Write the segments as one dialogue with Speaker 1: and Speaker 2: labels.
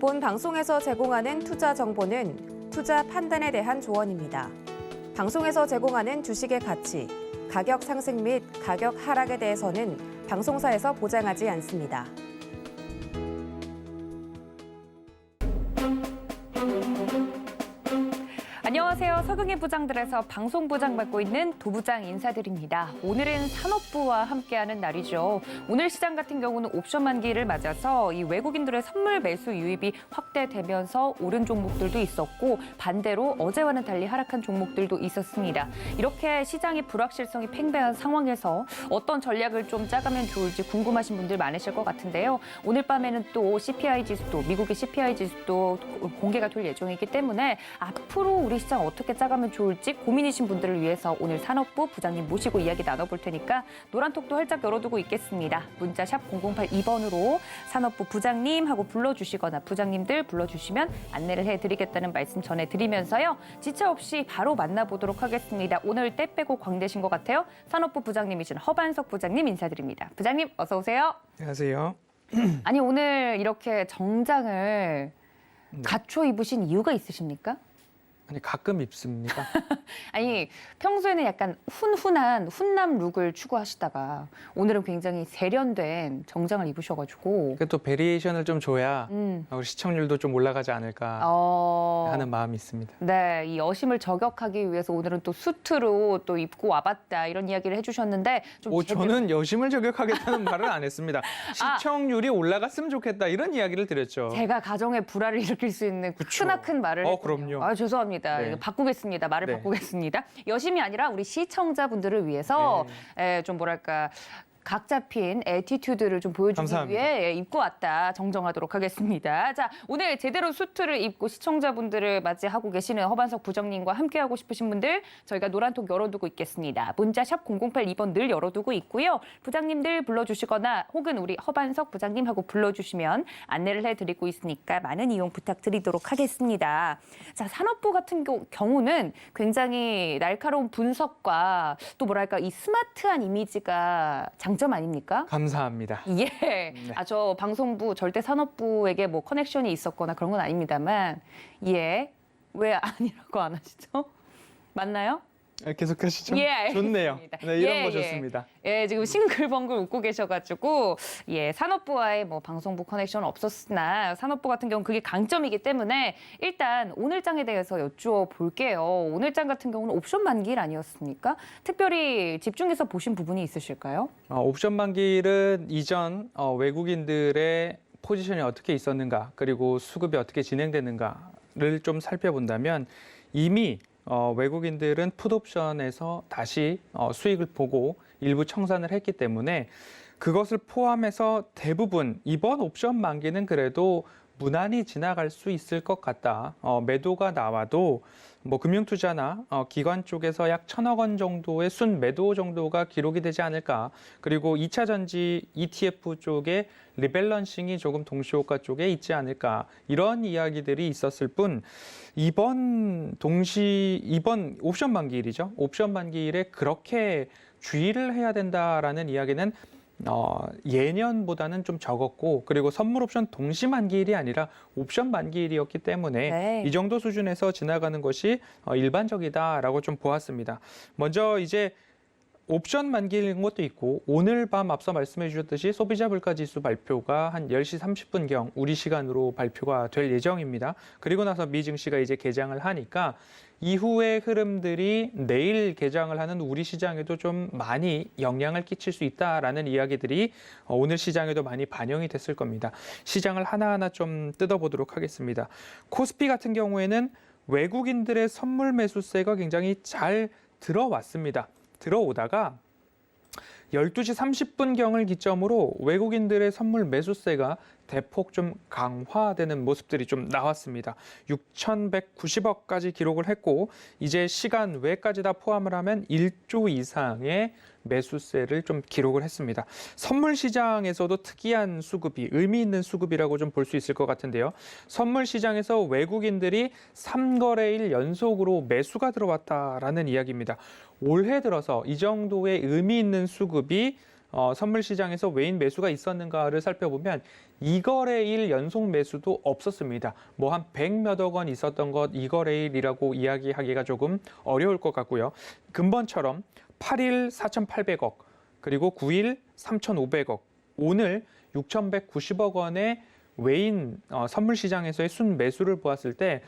Speaker 1: 본 방송에서 제공하는 투자 정보는 투자 판단에 대한 조언입니다. 방송에서 제공하는 주식의 가치, 가격 상승 및 가격 하락에 대해서는 방송사에서 보장하지 않습니다.
Speaker 2: 안녕하세요. 서경의 부장들에서 방송 부장 맡고 있는 도부장 인사드립니다. 오늘은 산업부와 함께하는 날이죠. 오늘 시장 같은 경우는 옵션 만기를 맞아서 이 외국인들의 선물 매수 유입이 확대되면서 오른 종목들도 있었고 반대로 어제와는 달리 하락한 종목들도 있었습니다. 이렇게 시장의 불확실성이 팽배한 상황에서 어떤 전략을 좀 짜가면 좋을지 궁금하신 분들 많으실 것 같은데요. 오늘 밤에는 또 CPI 지수도 미국의 CPI 지수도 공개가 될 예정이기 때문에 앞으로 우리 시장 어떻게 짜가면 좋을지 고민이신 분들을 위해서 오늘 산업부 부장님 모시고 이야기 나눠볼 테니까 노란톡도 활짝 열어두고 있겠습니다. 문자 샵 0082번으로 산업부 부장님 하고 불러주시거나 부장님들 불러주시면 안내를 해드리겠다는 말씀 전해드리면서요. 지체 없이 바로 만나보도록 하겠습니다. 오늘 때 빼고 광대신 것 같아요. 산업부 부장님이신 허반석 부장님 인사드립니다. 부장님 어서 오세요.
Speaker 3: 안녕하세요.
Speaker 2: 아니 오늘 이렇게 정장을 갖춰 입으신 이유가 있으십니까?
Speaker 3: 아니 가끔 입습니다.
Speaker 2: 아니 평소에는 약간 훈훈한 훈남 룩을 추구하시다가 오늘은 굉장히 세련된 정장을 입으셔가지고
Speaker 3: 또 베리에이션을 좀 줘야 우리 시청률도 좀 올라가지 않을까 하는 마음이 있습니다.
Speaker 2: 네, 이 여심을 저격하기 위해서 오늘은 또 수트로 또 입고 와봤다 이런 이야기를 해주셨는데 좀
Speaker 3: 저는 여심을 저격하겠다는 말은 안 했습니다. 시청률이 올라갔으면 좋겠다 이런 이야기를 드렸죠.
Speaker 2: 제가 가정의 불화를 일으킬 수 있는 크나큰 말을
Speaker 3: 그럼요.
Speaker 2: 죄송합니다.
Speaker 3: 네.
Speaker 2: 바꾸겠습니다. 말을
Speaker 3: 네.
Speaker 2: 바꾸겠습니다. 여심이 아니라 우리 시청자분들을 위해서 좀 뭐랄까 각 잡힌 애티튜드를 좀 보여주기
Speaker 3: 감사합니다.
Speaker 2: 위해 입고 왔다 정정하도록 하겠습니다. 자, 오늘 제대로 수트를 입고 시청자분들을 맞이하고 계시는 허반석 부장님과 함께하고 싶으신 분들 저희가 노란톡 열어두고 있겠습니다. 문자 샵 0082번 늘 열어두고 있고요. 부장님들 불러주시거나 혹은 우리 허반석 부장님하고 불러주시면 안내를 해드리고 있으니까 많은 이용 부탁드리도록 하겠습니다. 자, 산업부 같은 경우는 굉장히 날카로운 분석과 또 뭐랄까 이 스마트한 이미지가 장점 아닙니까?
Speaker 3: 감사합니다.
Speaker 2: 예. 저 방송부 절대 산업부에게 뭐 커넥션이 있었거나 그런 건 아닙니다만 예. 왜 아니라고 안 하시죠? 맞나요?
Speaker 3: 계속하시죠.
Speaker 2: 예,
Speaker 3: 좋네요.
Speaker 2: 알겠습니다.
Speaker 3: 네, 이런 거 좋습니다.
Speaker 2: 예, 지금 싱글벙글 웃고 계셔가지고 산업부와의 뭐 방송부 커넥션 없었으나 산업부 같은 경우는 그게 강점이기 때문에 일단 오늘장에 대해서 여쭈어볼게요. 오늘장 같은 경우는 옵션 만기일 아니었습니까? 특별히 집중해서 보신 부분이 있으실까요?
Speaker 3: 옵션 만기일은 이전 외국인들의 포지션이 어떻게 있었는가 그리고 수급이 어떻게 진행되는가를 좀 살펴본다면 이미 외국인들은 풋옵션에서 다시 수익을 보고 일부 청산을 했기 때문에 그것을 포함해서 대부분 이번 옵션 만기는 그래도 무난히 지나갈 수 있을 것 같다. 매도가 나와도 뭐 금융투자나 기관 쪽에서 약 1,000억 원 정도의 순매도 정도가 기록이 되지 않을까. 그리고 2차 전지 ETF 쪽에 리밸런싱이 조금 동시효과 쪽에 있지 않을까. 이런 이야기들이 있었을 뿐 이번 옵션 만기일이죠. 옵션 만기일에 그렇게 주의를 해야 된다라는 이야기는 예년보다는 좀 적었고 그리고 선물 옵션 동시 만기일이 아니라 옵션 만기일이었기 때문에 이 정도 수준에서 지나가는 것이 일반적이다라고 좀 보았습니다. 먼저 이제 옵션 만기일인 것도 있고 오늘 밤 앞서 말씀해 주셨듯이 소비자 물가지수 발표가 한 10시 30분경 우리 시간으로 발표가 될 예정입니다. 그리고 나서 미 증시가 이제 개장을 하니까 이후의 흐름들이 내일 개장을 하는 우리 시장에도 좀 많이 영향을 끼칠 수 있다라는 이야기들이 오늘 시장에도 많이 반영이 됐을 겁니다. 시장을 하나하나 좀 뜯어보도록 하겠습니다. 코스피 같은 경우에는 외국인들의 선물 매수세가 굉장히 잘 들어왔습니다. 들어오다가 12시 30분경을 기점으로 외국인들의 선물 매수세가 대폭 좀 강화되는 모습들이 좀 나왔습니다. 6,190억까지 기록을 했고 이제 시간 외까지 다 포함을 하면 1조 이상의 매수세를 좀 기록을 했습니다. 선물 시장에서도 특이한 수급이 의미 있는 수급이라고 좀 볼 수 있을 것 같은데요. 선물 시장에서 외국인들이 3거래일 연속으로 매수가 들어왔다라는 이야기입니다. 올해 들어서 이 정도의 의미 있는 수급이 선물 시장에서 외인 매수가 있었는가를 살펴보면 2거래일 연속 매수도 없었습니다. 뭐 한 100몇억 원 있었던 것 2거래일이라고 이야기하기가 조금 어려울 것 같고요. 금번처럼 8일 4,800억, 그리고 9일 3,500억, 오늘 6,190억 원의 외인 선물 시장에서의 순 매수를 보았을 때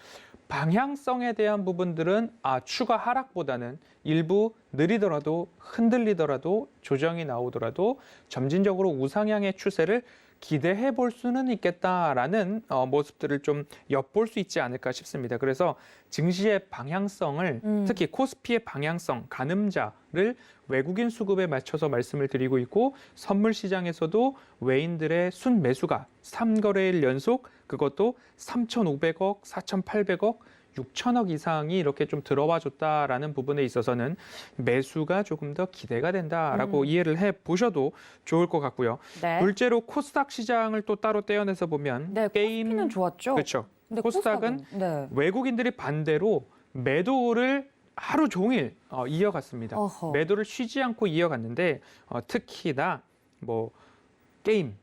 Speaker 3: 방향성에 대한 부분들은 추가 하락보다는 일부 느리더라도 흔들리더라도 조정이 나오더라도 점진적으로 우상향의 추세를 기대해 볼 수는 있겠다라는 모습들을 좀 엿볼 수 있지 않을까 싶습니다. 그래서 증시의 방향성을 특히 코스피의 방향성, 가늠자를 외국인 수급에 맞춰서 말씀을 드리고 있고 선물 시장에서도 외인들의 순 매수가 3거래일 연속 그것도 3,500억, 4,800억, 6천억 이상이 이렇게 좀 들어와 줬다라는 부분에 있어서는 매수가 조금 더 기대가 된다라고 이해를 해 보셔도 좋을 것 같고요.
Speaker 2: 네.
Speaker 3: 둘째로 코스닥 시장을 또 따로 떼어내서 보면
Speaker 2: 네, 코스피는 좋았죠.
Speaker 3: 그렇죠.
Speaker 2: 근데
Speaker 3: 코스닥은
Speaker 2: 네.
Speaker 3: 외국인들이 반대로 매도를 하루 종일 이어갔습니다.
Speaker 2: 어허.
Speaker 3: 매도를 쉬지 않고 이어갔는데 특히나 뭐 게임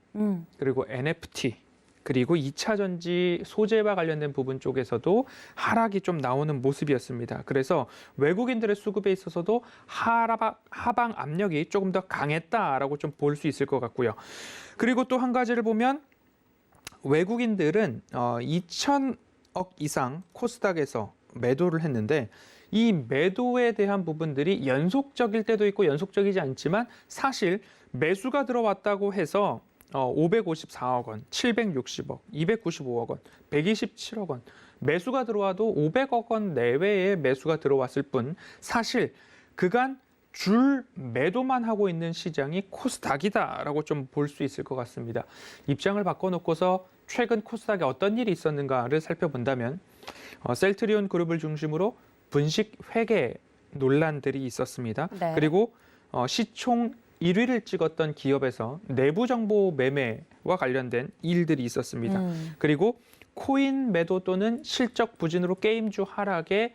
Speaker 3: 그리고 NFT 그리고 2차 전지 소재와 관련된 부분 쪽에서도 하락이 좀 나오는 모습이었습니다. 그래서 외국인들의 수급에 있어서도 하방 압력이 조금 더 강했다라고 좀 볼 수 있을 것 같고요. 그리고 또 한 가지를 보면 외국인들은 2천억 이상 코스닥에서 매도를 했는데 이 매도에 대한 부분들이 연속적일 때도 있고 연속적이지 않지만 사실 매수가 들어왔다고 해서 554억 원, 760억, 295억 원, 127억 원 매수가 들어와도 500억 원 내외의 매수가 들어왔을 뿐 사실 그간 줄 매도만 하고 있는 시장이 코스닥이다라고 좀 볼 수 있을 것 같습니다. 입장을 바꿔놓고서 최근 코스닥에 어떤 일이 있었는가를 살펴본다면 셀트리온 그룹을 중심으로 분식 회계 논란들이 있었습니다.
Speaker 2: 네.
Speaker 3: 그리고 시총 1위를 찍었던 기업에서 내부 정보 매매와 관련된 일들이 있었습니다. 그리고 코인 매도 또는 실적 부진으로 게임주 하락에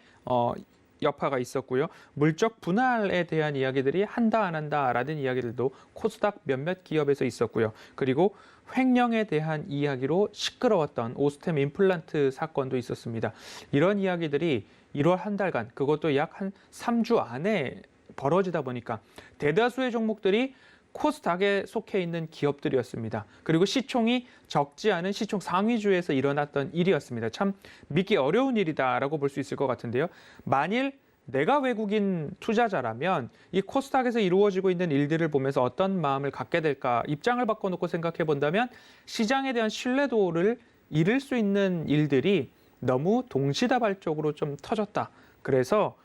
Speaker 3: 여파가 있었고요. 물적 분할에 대한 이야기들이 한다 안 한다라는 이야기들도 코스닥 몇몇 기업에서 있었고요. 그리고 횡령에 대한 이야기로 시끄러웠던 오스템 임플란트 사건도 있었습니다. 이런 이야기들이 1월 한 달간 그것도 약 한 3주 안에 벌어지다 보니까 대다수의 종목들이 코스닥에 속해 있는 기업들이었습니다. 그리고 시총이 적지 않은 시총 상위주에서 일어났던 일이었습니다. 참 믿기 어려운 일이다라고 볼 수 있을 것 같은데요. 만일 내가 외국인 투자자라면 이 코스닥에서 이루어지고 있는 일들을 보면서 어떤 마음을 갖게 될까 입장을 바꿔놓고 생각해 본다면 시장에 대한 신뢰도를 잃을 수 있는 일들이 너무 동시다발적으로 좀 터졌다. 그래서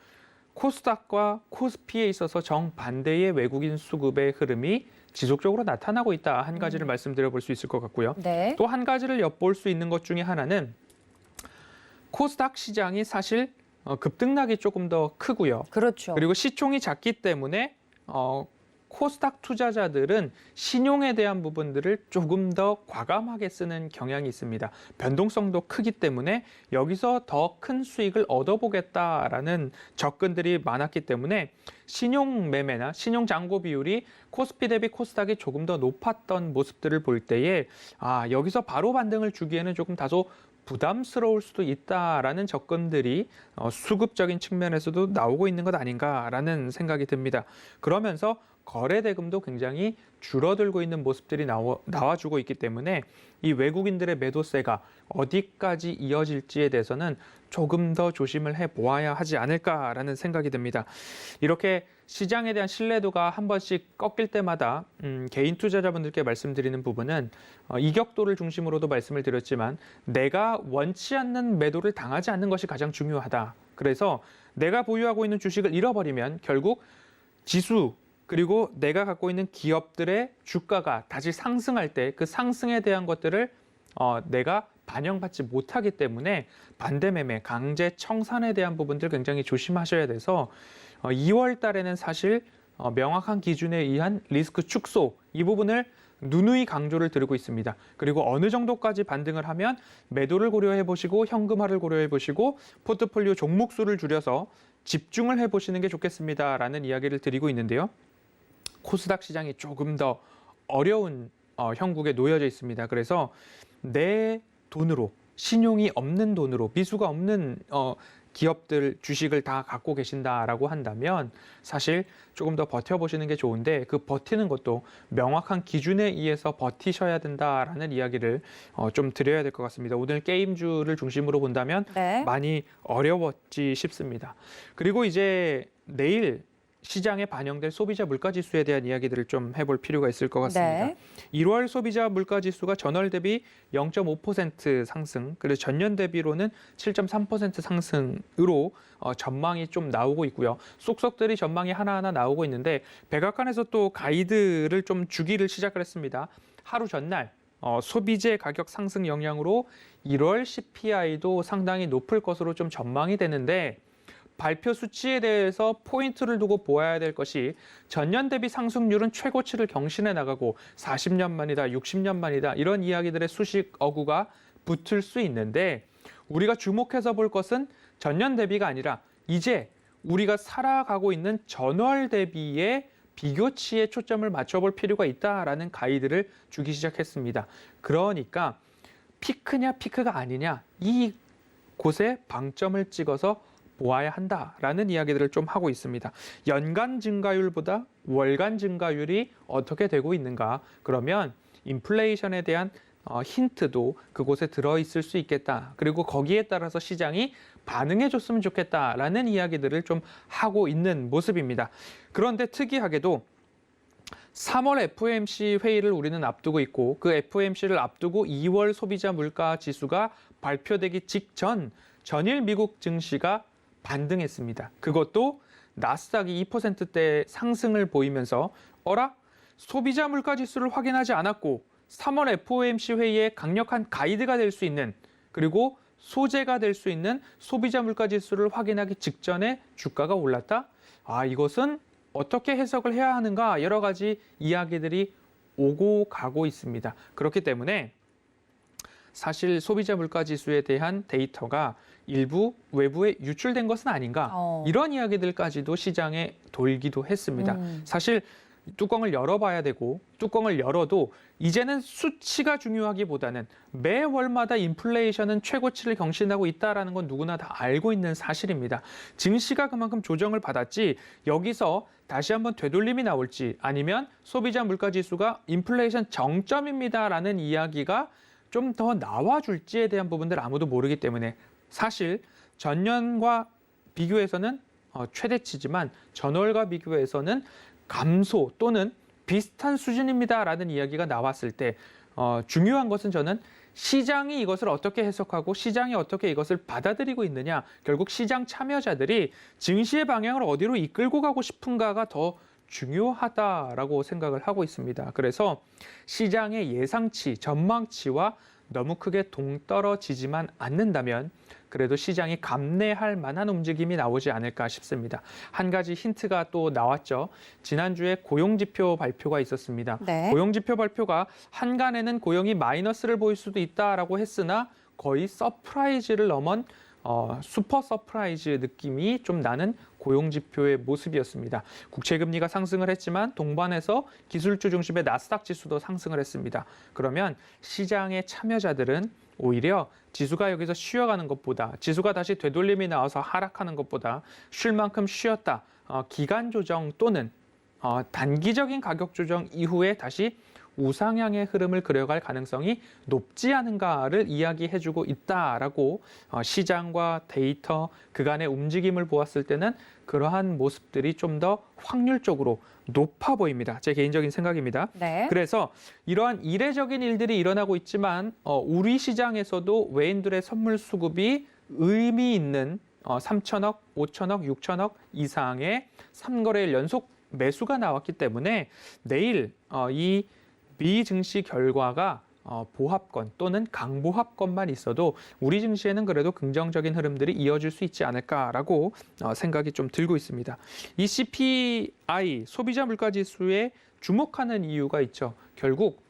Speaker 3: 코스닥과 코스피에 있어서 정반대의 외국인 수급의 흐름이 지속적으로 나타나고 있다. 한 가지를 말씀드려 볼 수 있을 것 같고요.
Speaker 2: 네.
Speaker 3: 또 한 가지를 엿볼 수 있는 것 중에 하나는 코스닥 시장이 사실 급등락이 조금 더 크고요.
Speaker 2: 그렇죠.
Speaker 3: 그리고 시총이 작기 때문에 코스닥 투자자들은 신용에 대한 부분들을 조금 더 과감하게 쓰는 경향이 있습니다. 변동성도 크기 때문에 여기서 더 큰 수익을 얻어보겠다라는 접근들이 많았기 때문에 신용 매매나 신용 잔고 비율이 코스피 대비 코스닥이 조금 더 높았던 모습들을 볼 때에 여기서 바로 반등을 주기에는 조금 다소 부담스러울 수도 있다라는 접근들이 수급적인 측면에서도 나오고 있는 것 아닌가라는 생각이 듭니다. 그러면서 거래 대금도 굉장히 줄어들고 있는 모습들이 나와주고 있기 때문에 이 외국인들의 매도세가 어디까지 이어질지에 대해서는 조금 더 조심을 해보아야 하지 않을까라는 생각이 듭니다. 이렇게 시장에 대한 신뢰도가 한 번씩 꺾일 때마다 개인 투자자분들께 말씀드리는 부분은 이격도를 중심으로도 말씀을 드렸지만 내가 원치 않는 매도를 당하지 않는 것이 가장 중요하다. 그래서 내가 보유하고 있는 주식을 잃어버리면 결국 지수 그리고 내가 갖고 있는 기업들의 주가가 다시 상승할 때 그 상승에 대한 것들을 내가 반영받지 못하기 때문에 반대 매매, 강제 청산에 대한 부분들 굉장히 조심하셔야 돼서 2월 달에는 사실 명확한 기준에 의한 리스크 축소 이 부분을 누누이 강조를 드리고 있습니다. 그리고 어느 정도까지 반등을 하면 매도를 고려해 보시고 현금화를 고려해 보시고 포트폴리오 종목 수를 줄여서 집중을 해 보시는 게 좋겠습니다라는 이야기를 드리고 있는데요. 코스닥 시장이 조금 더 어려운 형국에 놓여져 있습니다. 그래서 내 돈으로, 신용이 없는 돈으로, 미수가 없는 기업들 주식을 다 갖고 계신다라고 한다면 사실 조금 더 버텨보시는 게 좋은데, 그 버티는 것도 명확한 기준에 의해서 버티셔야 된다라는 이야기를 좀 드려야 될 것 같습니다. 오늘 게임주를 중심으로 본다면
Speaker 2: 네.
Speaker 3: 많이 어려웠지 싶습니다. 그리고 이제 내일 시장에 반영될 소비자 물가지수에 대한 이야기들을 좀 해볼 필요가 있을 것 같습니다.
Speaker 2: 네.
Speaker 3: 1월 소비자 물가지수가 전월 대비 0.5% 상승, 그리고 전년 대비로는 7.3% 상승으로 전망이 좀 나오고 있고요. 쏙쏙들이 전망이 하나하나 나오고 있는데, 백악관에서 또 가이드를 좀 주기를 시작을 했습니다. 하루 전날 소비재 가격 상승 영향으로 1월 CPI도 상당히 높을 것으로 좀 전망이 되는데, 발표 수치에 대해서 포인트를 두고 보아야 될 것이 전년 대비 상승률은 최고치를 경신해 나가고 40년 만이다, 60년 만이다 이런 이야기들의 수식 어구가 붙을 수 있는데, 우리가 주목해서 볼 것은 전년 대비가 아니라 이제 우리가 살아가고 있는 전월 대비의 비교치에 초점을 맞춰볼 필요가 있다라는 가이드를 주기 시작했습니다. 그러니까 피크냐 피크가 아니냐 이 곳에 방점을 찍어서 보아야 한다라는 이야기들을 좀 하고 있습니다. 연간 증가율보다 월간 증가율이 어떻게 되고 있는가? 그러면 인플레이션에 대한 힌트도 그곳에 들어있을 수 있겠다. 그리고 거기에 따라서 시장이 반응해줬으면 좋겠다라는 이야기들을 좀 하고 있는 모습입니다. 그런데 특이하게도 3월 FOMC 회의를 우리는 앞두고 있고, 그 FOMC를 앞두고 2월 소비자 물가 지수가 발표되기 직전 전일 미국 증시가 반등했습니다. 그것도 나스닥이 2%대 상승을 보이면서 소비자 물가 지수를 확인하지 않았고 3월 FOMC 회의에 강력한 가이드가 될 수 있는, 그리고 소재가 될 수 있는 소비자 물가 지수를 확인하기 직전에 주가가 올랐다? 이것은 어떻게 해석을 해야 하는가, 여러 가지 이야기들이 오고 가고 있습니다. 그렇기 때문에 사실 소비자 물가 지수에 대한 데이터가 일부 외부에 유출된 것은 아닌가, 이런 이야기들까지도 시장에 돌기도 했습니다. 사실 뚜껑을 열어봐야 되고, 뚜껑을 열어도 이제는 수치가 중요하기보다는 매월마다 인플레이션은 최고치를 경신하고 있다는 건 누구나 다 알고 있는 사실입니다. 증시가 그만큼 조정을 받았지, 여기서 다시 한번 되돌림이 나올지, 아니면 소비자 물가 지수가 인플레이션 정점입니다라는 이야기가 좀 더 나와줄지에 대한 부분들 아무도 모르기 때문에, 사실 전년과 비교해서는 최대치지만 전월과 비교해서는 감소 또는 비슷한 수준입니다라는 이야기가 나왔을 때 중요한 것은 저는 시장이 이것을 어떻게 해석하고 시장이 어떻게 이것을 받아들이고 있느냐, 결국 시장 참여자들이 증시의 방향을 어디로 이끌고 가고 싶은가가 더 중요하다라고 생각을 하고 있습니다. 그래서 시장의 예상치, 전망치와 너무 크게 동떨어지지만 않는다면 그래도 시장이 감내할 만한 움직임이 나오지 않을까 싶습니다. 한 가지 힌트가 또 나왔죠. 지난주에 고용지표 발표가 있었습니다.
Speaker 2: 네.
Speaker 3: 고용지표 발표가 한간에는 고용이 마이너스를 보일 수도 있다라고 했으나 거의 서프라이즈를 넘은 슈퍼 서프라이즈 느낌이 좀 나는 고용지표의 모습이었습니다. 국채금리가 상승을 했지만 동반해서 기술주 중심의 나스닥 지수도 상승을 했습니다. 그러면 시장의 참여자들은 오히려 지수가 여기서 쉬어가는 것보다, 지수가 다시 되돌림이 나와서 하락하는 것보다 쉴 만큼 쉬었다, 기간 조정 또는 단기적인 가격 조정 이후에 다시 우상향의 흐름을 그려갈 가능성이 높지 않은가를 이야기해주고 있다라고 시장과 데이터 그간의 움직임을 보았을 때는 그러한 모습들이 좀 더 확률적으로 높아 보입니다. 제 개인적인 생각입니다.
Speaker 2: 네.
Speaker 3: 그래서 이러한 이례적인 일들이 일어나고 있지만 우리 시장에서도 외인들의 선물 수급이 의미 있는 3천억, 5천억, 6천억 이상의 3거래일 연속 매수가 나왔기 때문에 내일 이 미 증시 결과가 보합권 또는 강보합권만 있어도 우리 증시에는 그래도 긍정적인 흐름들이 이어질 수 있지 않을까라고 생각이 좀 들고 있습니다. 이 CPI, 소비자 물가지수에 주목하는 이유가 있죠. 결국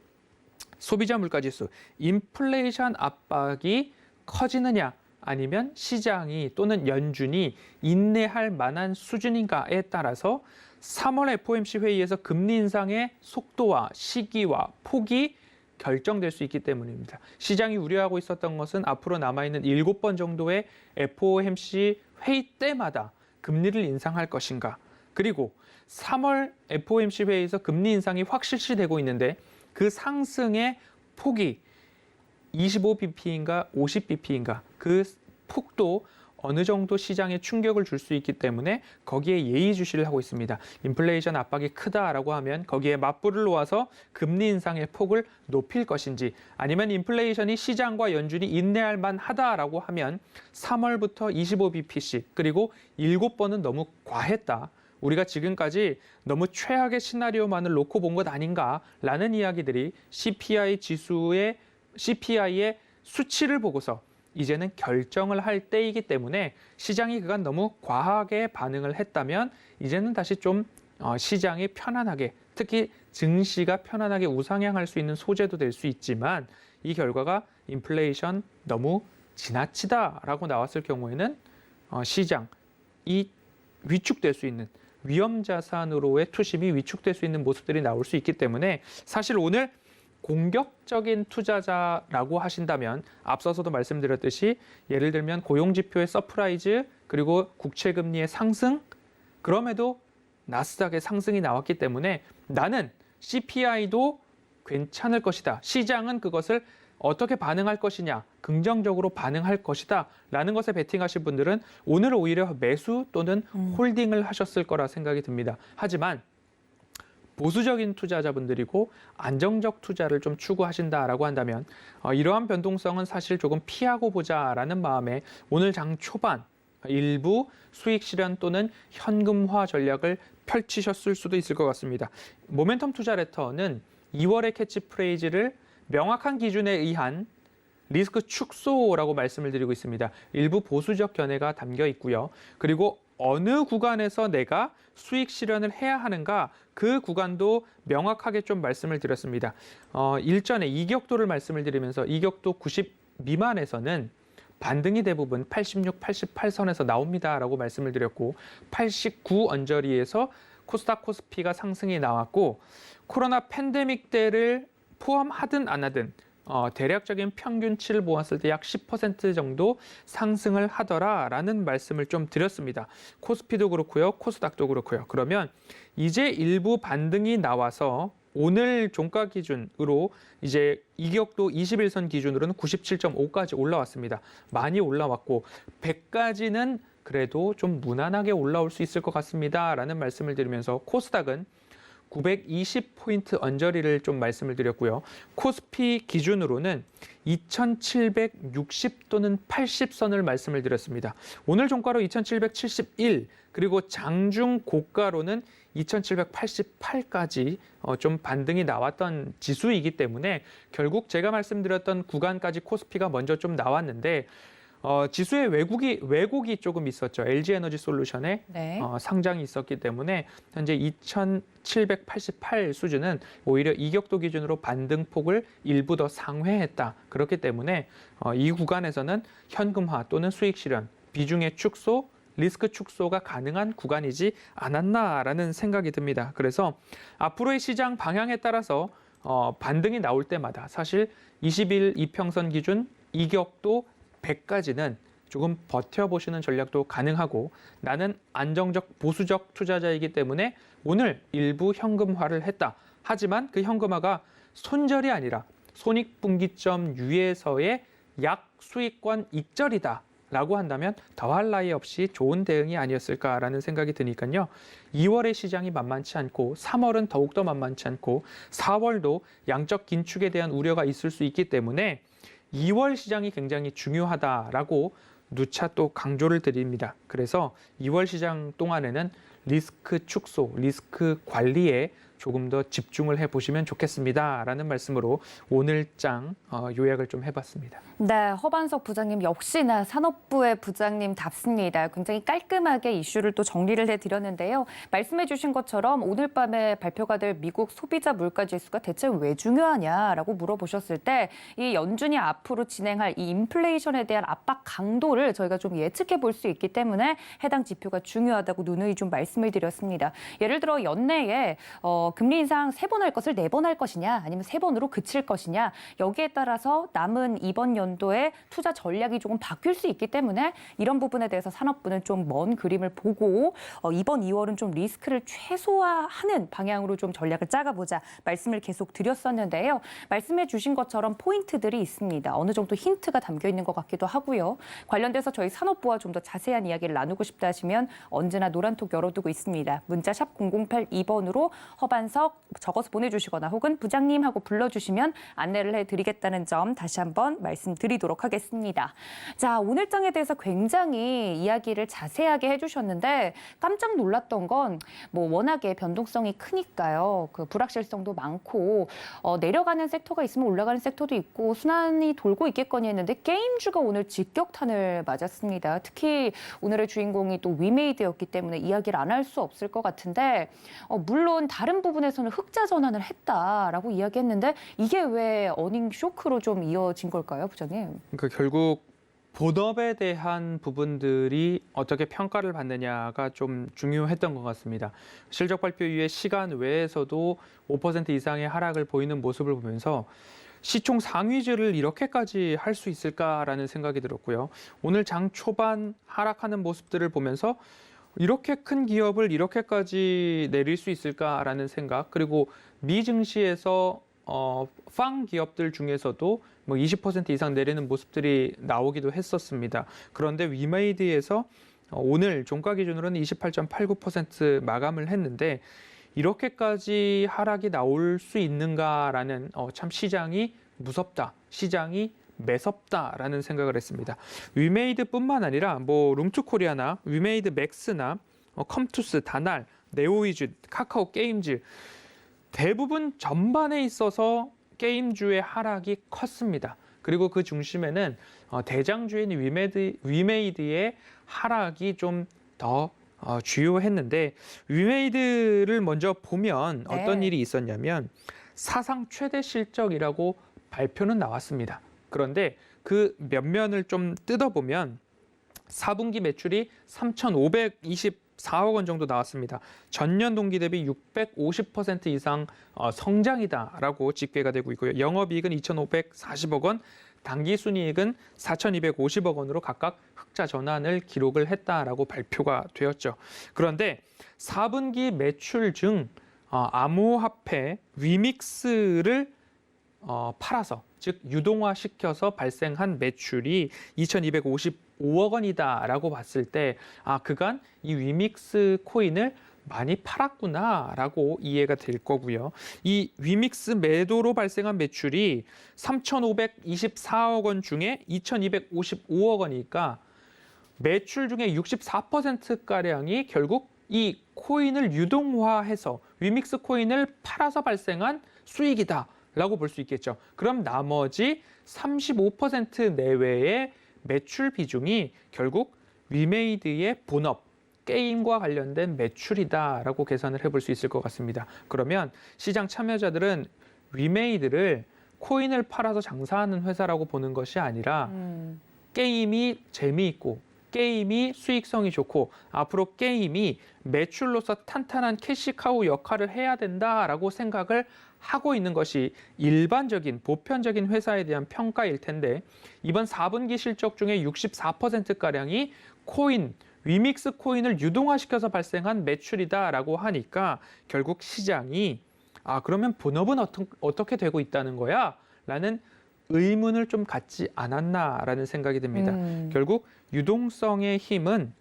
Speaker 3: 소비자 물가지수, 인플레이션 압박이 커지느냐 아니면 시장이 또는 연준이 인내할 만한 수준인가에 따라서 3월 FOMC 회의에서 금리 인상의 속도와 시기와 폭이 결정될 수 있기 때문입니다. 시장이 우려하고 있었던 것은 앞으로 남아있는 7번 정도의 FOMC 회의 때마다 금리를 인상할 것인가. 그리고 3월 FOMC 회의에서 금리 인상이 확 실시되고 있는데 그 상승의 폭이 25bp인가 50bp인가 그 폭도 어느 정도 시장에 충격을 줄 수 있기 때문에 거기에 예의주시를 하고 있습니다. 인플레이션 압박이 크다라고 하면 거기에 맞불을 놓아서 금리 인상의 폭을 높일 것인지 아니면 인플레이션이 시장과 연준이 인내할 만하다라고 하면 3월부터 25bp씩 그리고 7번은 너무 과했다. 우리가 지금까지 너무 최악의 시나리오만을 놓고 본 것 아닌가라는 이야기들이 CPI의 수치를 보고서 이제는 결정을 할 때이기 때문에 시장이 그간 너무 과하게 반응을 했다면 이제는 다시 좀 시장이 편안하게 특히 증시가 편안하게 우상향할 수 있는 소재도 될 수 있지만 이 결과가 인플레이션 너무 지나치다라고 나왔을 경우에는 시장이 위축될 수 있는 위험자산으로의 투심이 위축될 수 있는 모습들이 나올 수 있기 때문에 사실 오늘 공격적인 투자자라고 하신다면 앞서서도 말씀드렸듯이 예를 들면 고용지표의 서프라이즈 그리고 국채금리의 상승 그럼에도 나스닥의 상승이 나왔기 때문에 나는 CPI도 괜찮을 것이다. 시장은 그것을 어떻게 반응할 것이냐, 긍정적으로 반응할 것이다 라는 것에 베팅하신 분들은 오늘 오히려 매수 또는 홀딩을 하셨을 거라 생각이 듭니다. 하지만 보수적인 투자자분들이고 안정적 투자를 좀 추구하신다라고 한다면 이러한 변동성은 사실 조금 피하고 보자라는 마음에 오늘 장 초반 일부 수익 실현 또는 현금화 전략을 펼치셨을 수도 있을 것 같습니다. 모멘텀 투자 레터는 2월의 캐치프레이즈를 명확한 기준에 의한 리스크 축소라고 말씀을 드리고 있습니다. 일부 보수적 견해가 담겨 있고요. 그리고 어느 구간에서 내가 수익 실현을 해야 하는가 그 구간도 명확하게 좀 말씀을 드렸습니다. 일전에 이격도를 말씀을 드리면서 이격도 90 미만에서는 반등이 대부분 86, 88선에서 나옵니다라고 말씀을 드렸고 89 언저리에서 코스닥 코스피가 상승이 나왔고 코로나 팬데믹 때를 포함하든 안 하든 대략적인 평균치를 보았을 때 약 10% 정도 상승을 하더라라는 말씀을 좀 드렸습니다. 코스피도 그렇고요. 코스닥도 그렇고요. 그러면 이제 일부 반등이 나와서 오늘 종가 기준으로 이제 이격도 21선 기준으로는 97.5까지 올라왔습니다. 많이 올라왔고 100까지는 그래도 좀 무난하게 올라올 수 있을 것 같습니다라는 말씀을 드리면서 코스닥은 920포인트 언저리를 좀 말씀을 드렸고요. 코스피 기준으로는 2760 또는 80선을 말씀을 드렸습니다. 오늘 종가로 2771 그리고 장중 고가로는 2788까지 좀 반등이 나왔던 지수이기 때문에 결국 제가 말씀드렸던 구간까지 코스피가 먼저 좀 나왔는데 지수에 왜곡이 조금 있었죠. LG에너지솔루션에
Speaker 2: 네.
Speaker 3: 상장이 있었기 때문에 현재 2788 수준은 오히려 이격도 기준으로 반등폭을 일부 더 상회했다. 그렇기 때문에 이 구간에서는 현금화 또는 수익 실현, 비중의 축소, 리스크 축소가 가능한 구간이지 않았나라는 생각이 듭니다. 그래서 앞으로의 시장 방향에 따라서 반등이 나올 때마다 사실 20일 이평선 기준 이격도 100까지는 조금 버텨보시는 전략도 가능하고 나는 안정적 보수적 투자자이기 때문에 오늘 일부 현금화를 했다. 하지만 그 현금화가 손절이 아니라 손익분기점 유예서의 약 수익권 익절이다. 라고 한다면 더할 나위 없이 좋은 대응이 아니었을까라는 생각이 드니까요. 2월의 시장이 만만치 않고 3월은 더욱더 만만치 않고 4월도 양적 긴축에 대한 우려가 있을 수 있기 때문에 2월 시장이 굉장히 중요하다라고 누차 또 강조를 드립니다. 그래서 2월 시장 동안에는 리스크 축소, 리스크 관리에 조금 더 집중을 해보시면 좋겠습니다라는 말씀으로 오늘장 요약을 좀 해봤습니다.
Speaker 2: 네, 허반석 부장님 역시나 산업부의 부장님답습니다. 굉장히 깔끔하게 이슈를 또 정리를 해드렸는데요. 말씀해 주신 것처럼 오늘 밤에 발표가 될 미국 소비자 물가지수가 대체 왜 중요하냐라고 물어보셨을 때 이 연준이 앞으로 진행할 이 인플레이션에 대한 압박 강도를 저희가 좀 예측해 볼 수 있기 때문에 해당 지표가 중요하다고 누누이 좀 말씀을 드렸습니다. 예를 들어 연내에 금리 인상 3번 할 것을 4번 할 것이냐 아니면 3번으로 그칠 것이냐 여기에 따라서 남은 이번 연도에 투자 전략이 조금 바뀔 수 있기 때문에 이런 부분에 대해서 산업부는 좀 먼 그림을 보고 이번 2월은 좀 리스크를 최소화하는 방향으로 좀 전략을 짜가보자 말씀을 계속 드렸었는데요. 말씀해 주신 것처럼 포인트들이 있습니다. 어느 정도 힌트가 담겨 있는 것 같기도 하고요. 관련돼서 저희 산업부와 좀 더 자세한 이야기를 나누고 싶다 하시면 언제나 노란톡 열어두고 있습니다. 문자 샵 0082번으로 허반석 적어서 보내주시거나 혹은 부장님 하고 불러주시면 안내를 해드리겠다는 점 다시 한번 말씀드리도록 하겠습니다. 자, 오늘장에 대해서 굉장히 이야기를 자세하게 해주셨는데 깜짝 놀랐던 건 뭐 워낙에 변동성이 크니까요. 그 불확실성도 많고 내려가는 섹터가 있으면 올라가는 섹터도 있고 순환이 돌고 있겠거니 했는데 게임주가 오늘 직격탄을 맞았습니다. 특히 오늘의 주인공이 또 위메이드였기 때문에 이야기를 안 할 수 없을 것 같은데 물론 다른 부분에서는 흑자 전환을 했다라고 이야기했는데 이게 왜 어닝 쇼크로 좀 이어진 걸까요, 부장님?
Speaker 3: 그러니까 결국 본업에 대한 부분들이 어떻게 평가를 받느냐가 좀 중요했던 것 같습니다. 실적 발표 이후에 시간 외에서도 5% 이상의 하락을 보이는 모습을 보면서 시총 상위주를 이렇게까지 할 수 있을까라는 생각이 들었고요. 오늘 장 초반 하락하는 모습들을 보면서 이렇게 큰 기업을 이렇게까지 내릴 수 있을까라는 생각, 그리고 미 증시에서 팡 기업들 중에서도 뭐 20% 이상 내리는 모습들이 나오기도 했었습니다. 그런데 위메이드에서 오늘 종가 기준으로는 28.89% 마감을 했는데 이렇게까지 하락이 나올 수 있는가라는 참 시장이 무섭다, 시장이 매섭다라는 생각을 했습니다. 위메이드뿐만 아니라 뭐 룸투코리아나 위메이드 맥스나 컴투스, 다날, 네오이즈, 카카오 게임즈 대부분 전반에 있어서 게임주의 하락이 컸습니다. 그리고 그 중심에는 대장주인 위메이드의 하락이 좀 더 주요했는데 위메이드를 먼저 보면 어떤 일이 있었냐면 사상 최대 실적이라고 발표는 나왔습니다. 그런데 그 면면을 좀 뜯어보면 4분기 매출이 3,524억 원 정도 나왔습니다. 전년 동기 대비 650% 이상 성장이다라고 집계가 되고 있고요. 영업이익은 2,540억 원, 당기순이익은 4,250억 원으로 각각 흑자 전환을 기록을 했다라고 발표가 되었죠. 그런데 4분기 매출 중 암호화폐 위믹스를 팔아서 즉 유동화시켜서 발생한 매출이 2,255억 원이다라고 봤을 때 그간 이 위믹스 코인을 많이 팔았구나라고 이해가 될 거고요. 이 위믹스 매도로 발생한 매출이 3,524억 원 중에 2,255억 원이니까 매출 중에 64%가량이 결국 이 코인을 유동화해서 위믹스 코인을 팔아서 발생한 수익이다. 라고 볼 수 있겠죠. 그럼 나머지 35% 내외의 매출 비중이 결국 위메이드의 본업, 게임과 관련된 매출이다라고 계산을 해볼 수 있을 것 같습니다. 그러면 시장 참여자들은 위메이드를 코인을 팔아서 장사하는 회사라고 보는 것이 아니라 게임이 재미있고 게임이 수익성이 좋고 앞으로 게임이 매출로서 탄탄한 캐시카우 역할을 해야 된다라고 생각을 하고 있는 것이 일반적인 보편적인 회사에 대한 평가일 텐데 이번 4분기 실적 중에 64%가량이 코인, 위믹스 코인을 유동화시켜서 발생한 매출이다라고 하니까 결국 시장이 그러면 본업은 어떻게 되고 있다는 거야? 라는 의문을 좀 갖지 않았나라는 생각이 듭니다. 결국 유동성의 힘은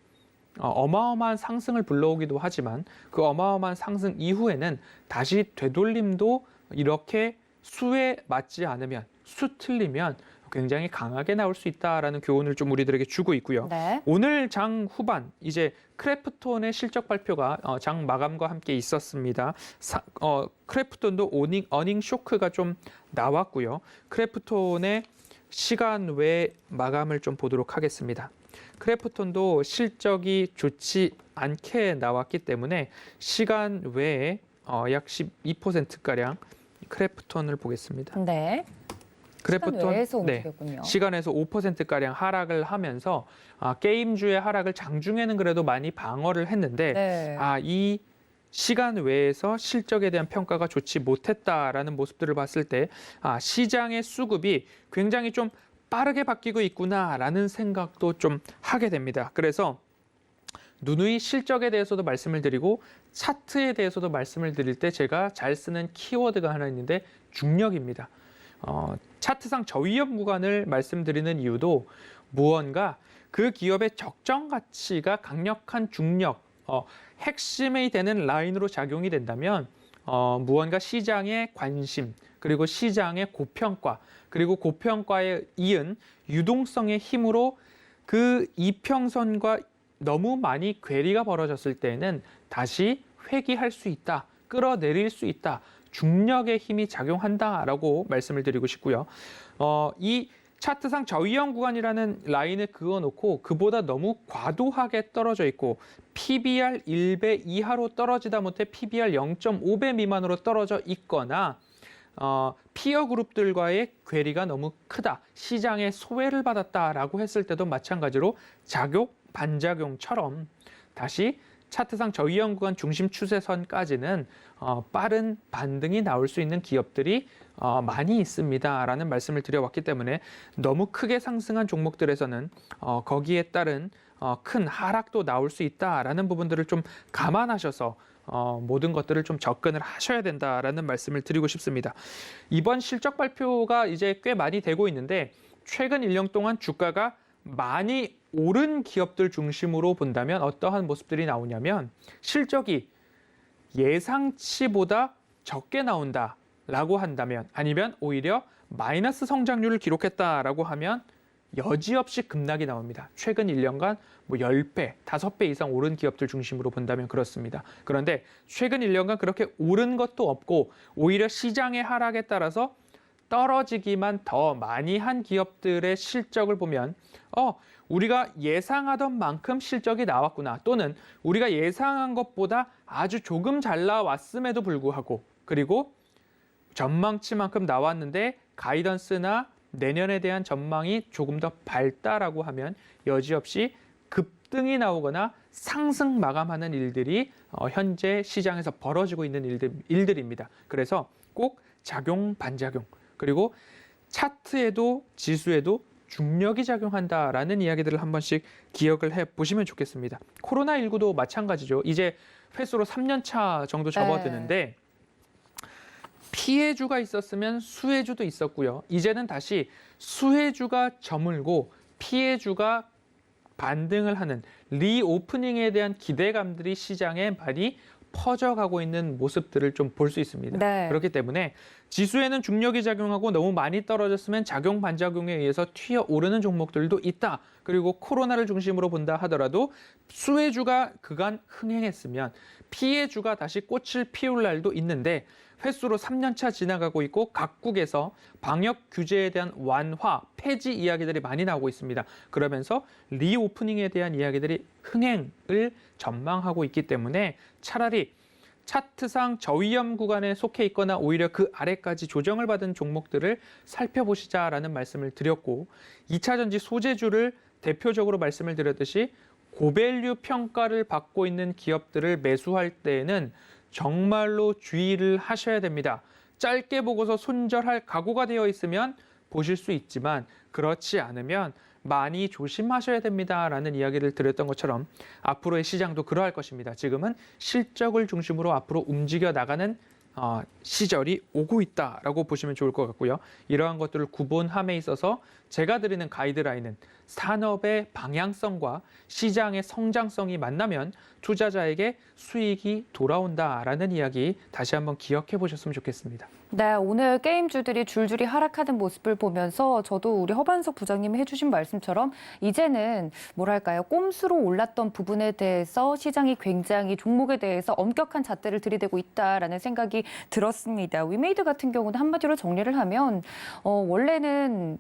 Speaker 3: 어마어마한 상승을 불러오기도 하지만 그 어마어마한 상승 이후에는 다시 되돌림도 이렇게 수에 맞지 않으면, 수 틀리면 굉장히 강하게 나올 수 있다라는 교훈을 좀 우리들에게 주고 있고요.
Speaker 2: 네.
Speaker 3: 오늘 장 후반 이제 크래프톤의 실적 발표가 장 마감과 함께 있었습니다. 크래프톤도 어닝 쇼크가 좀 나왔고요. 크래프톤의 시간 외 마감을 좀 보도록 하겠습니다. 크래프톤도 실적이 좋지 않게 나왔기 때문에 시간 외에 약 12%가량 크래프톤을 보겠습니다.
Speaker 2: 네. 시간 외에서 움직였군요.
Speaker 3: 시간에서 5%가량 하락을 하면서 게임주의 하락을 장중에는 그래도 많이 방어를 했는데
Speaker 2: 네.
Speaker 3: 이 시간 외에서 실적에 대한 평가가 좋지 못했다라는 모습들을 봤을 때 시장의 수급이 굉장히 좀 빠르게 바뀌고 있구나라는 생각도 좀 하게 됩니다. 그래서 누누이 실적에 대해서도 말씀을 드리고 차트에 대해서도 말씀을 드릴 때 제가 잘 쓰는 키워드가 하나 있는데 중력입니다. 차트상 저위험 구간을 말씀드리는 이유도 무언가 그 기업의 적정 가치가 강력한 중력, 핵심이 되는 라인으로 작용이 된다면 무언가 시장의 관심, 그리고 시장의 고평가, 그리고 고평가에 이은 유동성의 힘으로 그 이평선과 너무 많이 괴리가 벌어졌을 때에는 다시 회귀할 수 있다, 끌어내릴 수 있다, 중력의 힘이 작용한다라고 말씀을 드리고 싶고요. 이 차트상 저위험 구간이라는 라인을 그어놓고 그보다 너무 과도하게 떨어져 있고 PBR 1배 이하로 떨어지다 못해 PBR 0.5배 미만으로 떨어져 있거나 피어 그룹들과의 괴리가 너무 크다, 시장의 소외를 받았다라고 했을 때도 마찬가지로 작용, 반작용처럼 다시 차트상 저위험 구간 중심 추세선까지는 빠른 반등이 나올 수 있는 기업들이 많이 있습니다라는 말씀을 드려왔기 때문에 너무 크게 상승한 종목들에서는 거기에 따른 큰 하락도 나올 수 있다라는 부분들을 좀 감안하셔서 모든 것들을 좀 접근을 하셔야 된다라는 말씀을 드리고 싶습니다. 이번 실적 발표가 이제 꽤 많이 되고 있는데 최근 1년 동안 주가가 많이 오른 기업들 중심으로 본다면 어떠한 모습들이 나오냐면 실적이 예상치보다 적게 나온다라고 한다면 아니면 오히려 마이너스 성장률을 기록했다라고 하면 여지없이 급락이 나옵니다. 최근 1년간 10배, 5배 이상 오른 기업들 중심으로 본다면 그렇습니다. 그런데 최근 1년간 그렇게 오른 것도 없고 오히려 시장의 하락에 따라서 떨어지기만 더 많이 한 기업들의 실적을 보면 우리가 예상하던 만큼 실적이 나왔구나, 또는 우리가 예상한 것보다 아주 조금 잘 나왔음에도 불구하고, 그리고 전망치만큼 나왔는데 가이던스나 내년에 대한 전망이 조금 더 밝다라고 하면 여지없이 급등이 나오거나 상승 마감하는 일들이 현재 시장에서 벌어지고 있는 일들입니다. 그래서 꼭 작용, 반작용, 그리고 차트에도 지수에도 중력이 작용한다라는 이야기들을 한 번씩 기억을 해보시면 좋겠습니다. 코로나19도 마찬가지죠. 이제 횟수로 3년 차 정도 접어드는데 피해주가 있었으면 수혜주도 있었고요. 이제는 다시 수혜주가 저물고 피해주가 반등을 하는 리오프닝에 대한 기대감들이 시장에 많이 퍼져가고 있는 모습들을 좀 볼 수 있습니다.
Speaker 2: 네.
Speaker 3: 그렇기 때문에 지수에는 중력이 작용하고 너무 많이 떨어졌으면 작용, 반작용에 의해서 튀어오르는 종목들도 있다. 그리고 코로나를 중심으로 본다 하더라도 수혜주가 그간 흥행했으면 피해주가 다시 꽃을 피울 날도 있는데 횟수로 3년차 지나가고 있고 각국에서 방역 규제에 대한 완화, 폐지 이야기들이 많이 나오고 있습니다. 그러면서 리오프닝에 대한 이야기들이 흥행을 전망하고 있기 때문에 차라리 차트상 저위험 구간에 속해 있거나 오히려 그 아래까지 조정을 받은 종목들을 살펴보시자라는 말씀을 드렸고, 2차전지 소재주를 대표적으로 말씀을 드렸듯이 고밸류 평가를 받고 있는 기업들을 매수할 때에는 정말로 주의를 하셔야 됩니다. 짧게 보고서 손절할 각오가 되어 있으면 보실 수 있지만 그렇지 않으면 많이 조심하셔야 됩니다라는 이야기를 드렸던 것처럼 앞으로의 시장도 그러할 것입니다. 지금은 실적을 중심으로 앞으로 움직여 나가는 시절이 오고 있다라고 보시면 좋을 것 같고요. 이러한 것들을 구분함에 있어서 제가 드리는 가이드라인은 산업의 방향성과 시장의 성장성이 만나면 투자자에게 수익이 돌아온다라는 이야기 다시 한번 기억해 보셨으면 좋겠습니다.
Speaker 2: 네, 오늘 게임주들이 줄줄이 하락하는 모습을 보면서 저도 우리 허반석 부장님이 해주신 말씀처럼 이제는 뭐랄까요, 꼼수로 올랐던 부분에 대해서 시장이 굉장히 종목에 대해서 엄격한 잣대를 들이대고 있다라는 생각이 들었습니다. 위메이드 같은 경우는 한마디로 정리를 하면 원래는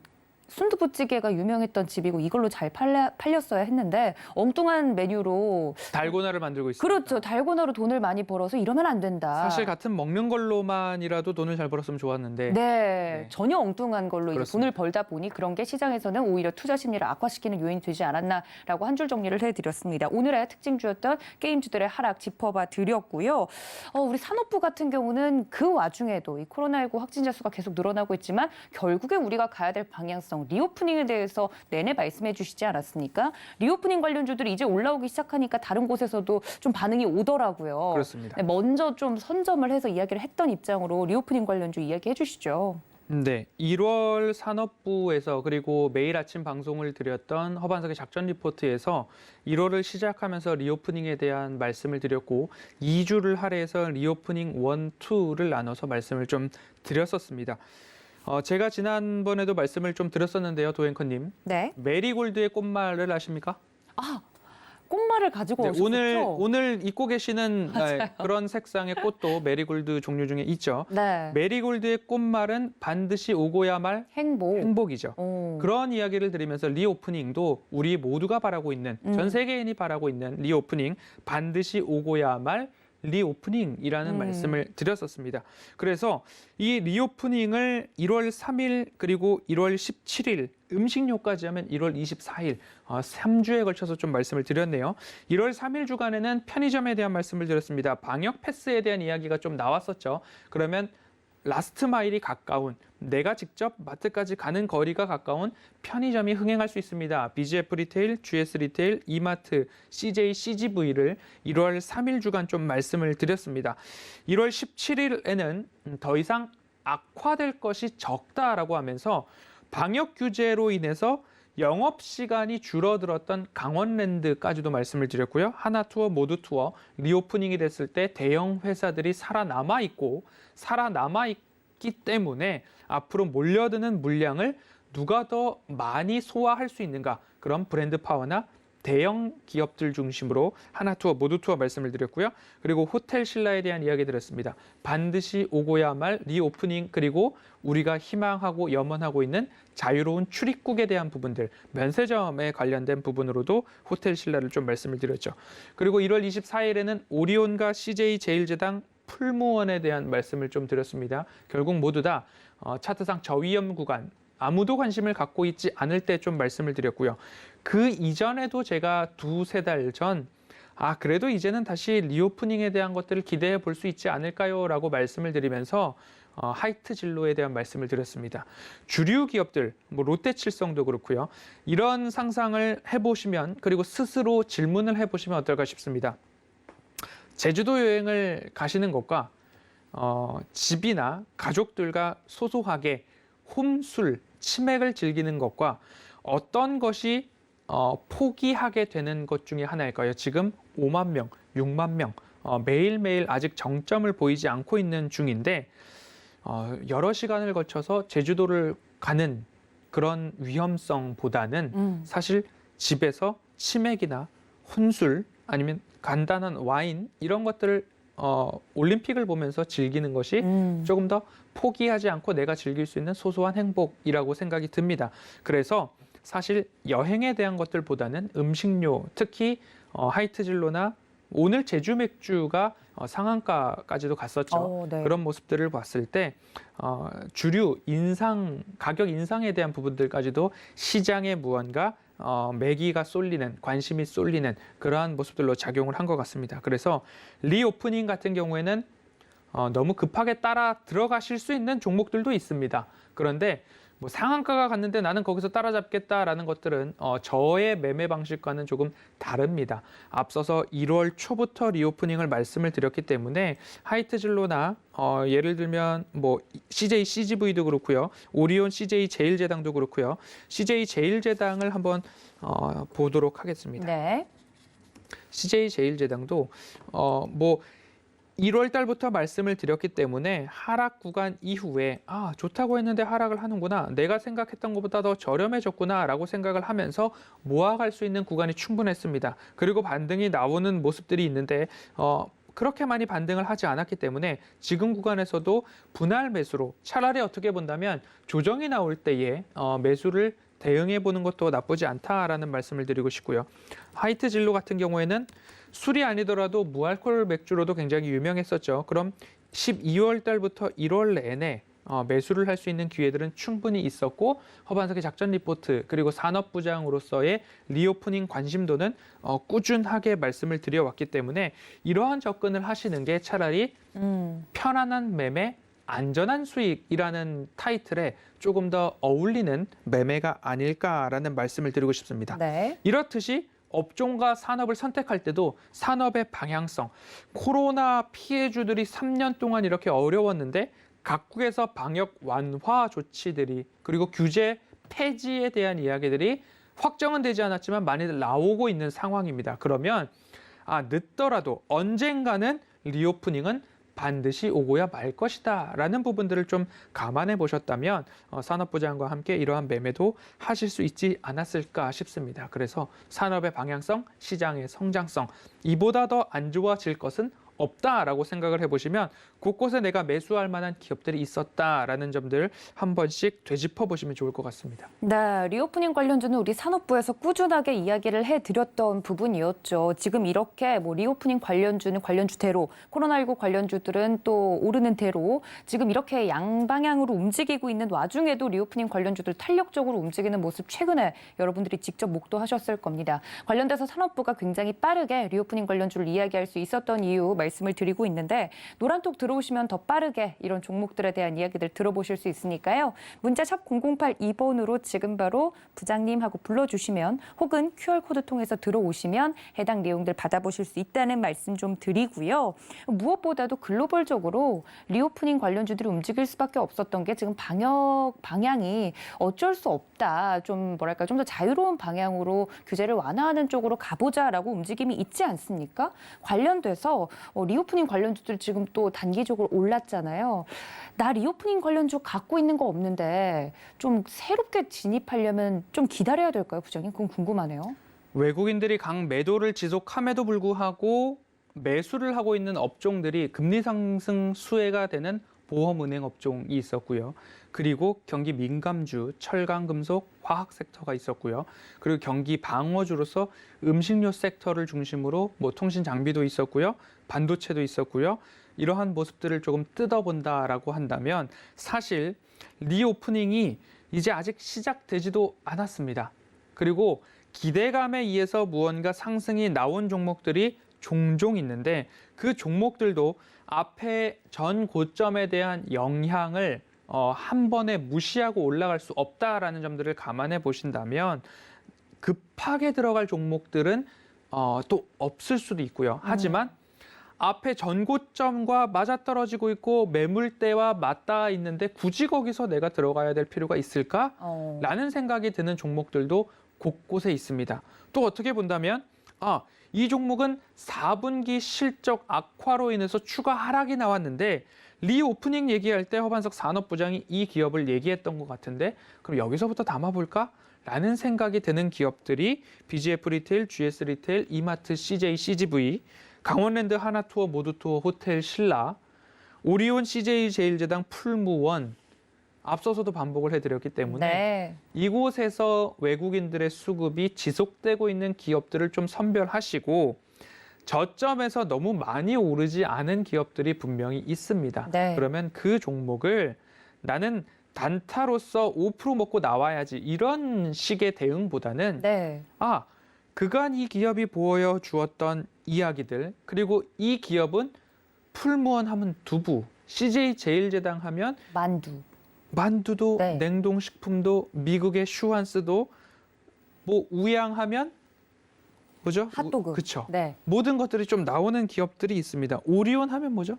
Speaker 2: 순두부찌개가 유명했던 집이고 이걸로 잘 팔렸어야 했는데 엉뚱한 메뉴로
Speaker 3: 달고나를 만들고 있습니다.
Speaker 2: 그렇죠. 달고나로 돈을 많이 벌어서 이러면 안 된다.
Speaker 3: 사실 같은 먹는 걸로만이라도 돈을 잘 벌었으면 좋았는데
Speaker 2: 네, 전혀 엉뚱한 걸로 이제
Speaker 3: 그렇습니다.
Speaker 2: 돈을 벌다 보니 그런 게 시장에서는 오히려 투자 심리를 악화시키는 요인이 되지 않았나라고 한 줄 정리를 해드렸습니다. 오늘의 특징주였던 게임주들의 하락 짚어봐 드렸고요. 우리 산업부 같은 경우는 그 와중에도 이 코로나19 확진자 수가 계속 늘어나고 있지만 결국에 우리가 가야 될 방향성, 리오프닝에 대해서 내내 말씀해 주시지 않았습니까? 리오프닝 관련주들이 이제 올라오기 시작하니까 다른 곳에서도 좀 반응이 오더라고요.
Speaker 3: 그렇습니다.
Speaker 2: 네, 먼저 좀 선점을 해서 이야기를 했던 입장으로 리오프닝 관련주 이야기해 주시죠.
Speaker 3: 네, 1월 산업부에서 그리고 매일 아침 방송을 드렸던 허반석의 작전 리포트에서 1월을 시작하면서 리오프닝에 대한 말씀을 드렸고 2주를 할애해서 리오프닝 1, 2를 나눠서 말씀을 좀 드렸었습니다. 제가 지난번에도 말씀을 좀 드렸었는데요, 도앵커님.
Speaker 2: 네.
Speaker 3: 메리골드의 꽃말을 아십니까?
Speaker 2: 꽃말을 가지고
Speaker 3: 네,
Speaker 2: 오셨죠?
Speaker 3: 오늘 입고 계시는 그런 색상의 꽃도 메리골드 종류 중에 있죠.
Speaker 2: 네.
Speaker 3: 메리골드의 꽃말은 반드시 오고야 말
Speaker 2: 행복.
Speaker 3: 행복이죠.
Speaker 2: 오.
Speaker 3: 그런 이야기를 드리면서 리오프닝도 우리 모두가 바라고 있는, 전 세계인이 바라고 있는 리오프닝, 반드시 오고야 말 리오프닝이라는 말씀을 드렸었습니다. 그래서 이 리오프닝을 1월 3일 그리고 1월 17일 음식료까지 하면 1월 24일 3주에 걸쳐서 좀 말씀을 드렸네요. 1월 3일 주간에는 편의점에 대한 말씀을 드렸습니다. 방역 패스에 대한 이야기가 좀 나왔었죠. 그러면 라스트 마일이 가까운, 내가 직접 마트까지 가는 거리가 가까운 편의점이 흥행할 수 있습니다. BGF 리테일, GS 리테일, 이마트, CJ, CGV를 1월 3일 주간 좀 말씀을 드렸습니다. 1월 17일에는 더 이상 악화될 것이 적다라고 하면서 방역 규제로 인해서 영업시간이 줄어들었던 강원랜드까지도 말씀을 드렸고요. 하나투어, 모두투어, 리오프닝이 됐을 때 대형 회사들이 살아남아있기 때문에 앞으로 몰려드는 물량을 누가 더 많이 소화할 수 있는가, 그런 브랜드 파워나 대형 기업들 중심으로 하나투어, 모두투어 말씀을 드렸고요. 그리고 호텔 신라에 대한 이야기 드렸습니다. 반드시 오고야 말 리오프닝, 그리고 우리가 희망하고 염원하고 있는 자유로운 출입국에 대한 부분들, 면세점에 관련된 부분으로도 호텔 신라를 좀 말씀을 드렸죠. 그리고 1월 24일에는 오리온과 CJ 제일제당 풀무원에 대한 말씀을 좀 드렸습니다. 결국 모두 다 차트상 저위험 구간, 아무도 관심을 갖고 있지 않을 때 좀 말씀을 드렸고요. 그 이전에도 제가 2-3달 전 그래도 이제는 다시 리오프닝에 대한 것들을 기대해 볼 수 있지 않을까요? 라고 말씀을 드리면서 하이트 진로에 대한 말씀을 드렸습니다. 주류 기업들, 롯데칠성도 그렇고요. 이런 상상을 해보시면, 그리고 스스로 질문을 해보시면 어떨까 싶습니다. 제주도 여행을 가시는 것과 집이나 가족들과 소소하게 홈술, 치맥을 즐기는 것과 어떤 것이 포기하게 되는 것 중에 하나일까요? 지금 5만 명, 6만 명 매일매일 아직 정점을 보이지 않고 있는 중인데 여러 시간을 거쳐서 제주도를 가는 그런 위험성보다는 사실 집에서 치맥이나 혼술 아니면 간단한 와인 이런 것들을 올림픽을 보면서 즐기는 것이 조금 더 포기하지 않고 내가 즐길 수 있는 소소한 행복이라고 생각이 듭니다. 그래서 사실 여행에 대한 것들보다는 음식료, 특히 하이트 진로나 오늘 제주 맥주가 상한가까지도 갔었죠.
Speaker 2: 네.
Speaker 3: 그런 모습들을 봤을 때 주류 인상, 가격 인상에 대한 부분들까지도 시장에 무언가 매기가 쏠리는, 관심이 쏠리는 그러한 모습들로 작용을 한 것 같습니다. 그래서 리오프닝 같은 경우에는 너무 급하게 따라 들어가실 수 있는 종목들도 있습니다. 그런데 상한가가 갔는데 나는 거기서 따라잡겠다라는 것들은 저의 매매 방식과는 조금 다릅니다. 앞서서 1월 초부터 리오프닝을 말씀을 드렸기 때문에 하이트 진로나 예를 들면 CJ CGV도 그렇고요. 오리온 CJ 제일제당도 그렇고요. CJ 제일제당을 한번 보도록 하겠습니다.
Speaker 2: 네.
Speaker 3: CJ 제일제당도 1월 달부터 말씀을 드렸기 때문에 하락 구간 이후에 좋다고 했는데 하락을 하는구나. 내가 생각했던 것보다 더 저렴해졌구나라고 생각을 하면서 모아갈 수 있는 구간이 충분했습니다. 그리고 반등이 나오는 모습들이 있는데 그렇게 많이 반등을 하지 않았기 때문에 지금 구간에서도 분할 매수로 차라리 어떻게 본다면 조정이 나올 때에 매수를 대응해 보는 것도 나쁘지 않다라는 말씀을 드리고 싶고요. 화이트 진로 같은 경우에는 술이 아니더라도 무알콜 맥주로도 굉장히 유명했었죠. 그럼 12월 달부터 1월 내내 매수를 할 수 있는 기회들은 충분히 있었고 허반석의 작전 리포트 그리고 산업부장으로서의 리오프닝 관심도는 꾸준하게 말씀을 드려왔기 때문에 이러한 접근을 하시는 게 차라리 편안한 매매, 안전한 수익이라는 타이틀에 조금 더 어울리는 매매가 아닐까라는 말씀을 드리고 싶습니다.
Speaker 2: 네.
Speaker 3: 이렇듯이 업종과 산업을 선택할 때도 산업의 방향성, 코로나 피해주들이 3년 동안 이렇게 어려웠는데 각국에서 방역 완화 조치들이 그리고 규제 폐지에 대한 이야기들이 확정은 되지 않았지만 많이들 나오고 있는 상황입니다. 그러면 늦더라도 언젠가는 리오프닝은 반드시 오고야 말 것이다 라는 부분들을 좀 감안해 보셨다면 산업부장과 함께 이러한 매매도 하실 수 있지 않았을까 싶습니다. 그래서 산업의 방향성, 시장의 성장성 이보다 더 안 좋아질 것은 없다라고 생각을 해보시면 곳곳에 내가 매수할 만한 기업들이 있었다라는 점들 한 번씩 되짚어 보시면 좋을 것 같습니다.
Speaker 2: 네, 리오프닝 관련주는 우리 산업부에서 꾸준하게 이야기를 해드렸던 부분이었죠. 지금 이렇게 리오프닝 관련주는 관련주대로, 코로나19 관련주들은 또 오르는 대로 지금 이렇게 양방향으로 움직이고 있는 와중에도 리오프닝 관련주들 탄력적으로 움직이는 모습 최근에 여러분들이 직접 목도하셨을 겁니다. 관련돼서 산업부가 굉장히 빠르게 리오프닝 관련주를 이야기할 수 있었던 이유 말씀을 드리고 있는데 노란톡 들어오시면 더 빠르게 이런 종목들에 대한 이야기들 들어보실 수 있으니까요. 문자 샵 0082번으로 지금 바로 부장님하고 불러주시면 혹은 QR코드 통해서 들어오시면 해당 내용들 받아보실 수 있다는 말씀 좀 드리고요. 무엇보다도 글로벌적으로 리오프닝 관련주들이 움직일 수밖에 없었던 게 지금 방향이 어쩔 수 없다. 좀 더 자유로운 방향으로 규제를 완화하는 쪽으로 가보자라고 움직임이 있지 않습니까? 관련돼서 리오프닝 관련주들 지금 또 단기적으로 올랐잖아요. 나 리오프닝 관련주 갖고 있는 거 없는데 좀 새롭게 진입하려면 좀 기다려야 될까요, 부장님? 그건 궁금하네요.
Speaker 3: 외국인들이 강매도를 지속함에도 불구하고 매수를 하고 있는 업종들이 금리 상승 수혜가 되는 보험은행 업종이 있었고요. 그리고 경기 민감주, 철강금속, 화학 섹터가 있었고요. 그리고 경기 방어주로서 음식료 섹터를 중심으로 통신 장비도 있었고요. 반도체도 있었고요. 이러한 모습들을 조금 뜯어본다라고 한다면 사실 리오프닝이 이제 아직 시작되지도 않았습니다. 그리고 기대감에 의해서 무언가 상승이 나온 종목들이 종종 있는데 그 종목들도 앞에 전 고점에 대한 영향을 한 번에 무시하고 올라갈 수 없다라는 점들을 감안해 보신다면 급하게 들어갈 종목들은 또 없을 수도 있고요. 하지만 앞에 전고점과 맞아떨어지고 있고 매물대와 맞닿아 있는데 굳이 거기서 내가 들어가야 될 필요가 있을까? 라는 생각이 드는 종목들도 곳곳에 있습니다. 또 어떻게 본다면 이 종목은 4분기 실적 악화로 인해서 추가 하락이 나왔는데 리오프닝 얘기할 때 허반석 산업부장이 이 기업을 얘기했던 것 같은데 그럼 여기서부터 담아볼까? 라는 생각이 드는 기업들이 BGF 리테일, GS 리테일, 이마트, CJ, CGV, 강원랜드, 하나투어, 모두투어, 호텔, 신라, 오리온, CJ 제일제당, 풀무원 앞서서도 반복을 해드렸기 때문에 이곳에서 외국인들의 수급이 지속되고 있는 기업들을 좀 선별하시고 저점에서 너무 많이 오르지 않은 기업들이 분명히 있습니다. 그러면 그 종목을 나는 단타로서 5% 먹고 나와야지 이런 식의 대응보다는 그간 이 기업이 보여주었던 이야기들 그리고 이 기업은 풀무원 하면 두부, CJ 제일제당 하면 만두도 냉동식품도 미국의 슈완스도 우양하면 뭐죠?
Speaker 2: 핫도그.
Speaker 3: 그렇죠. 모든 것들이 좀 나오는 기업들이 있습니다. 오리온 하면 뭐죠?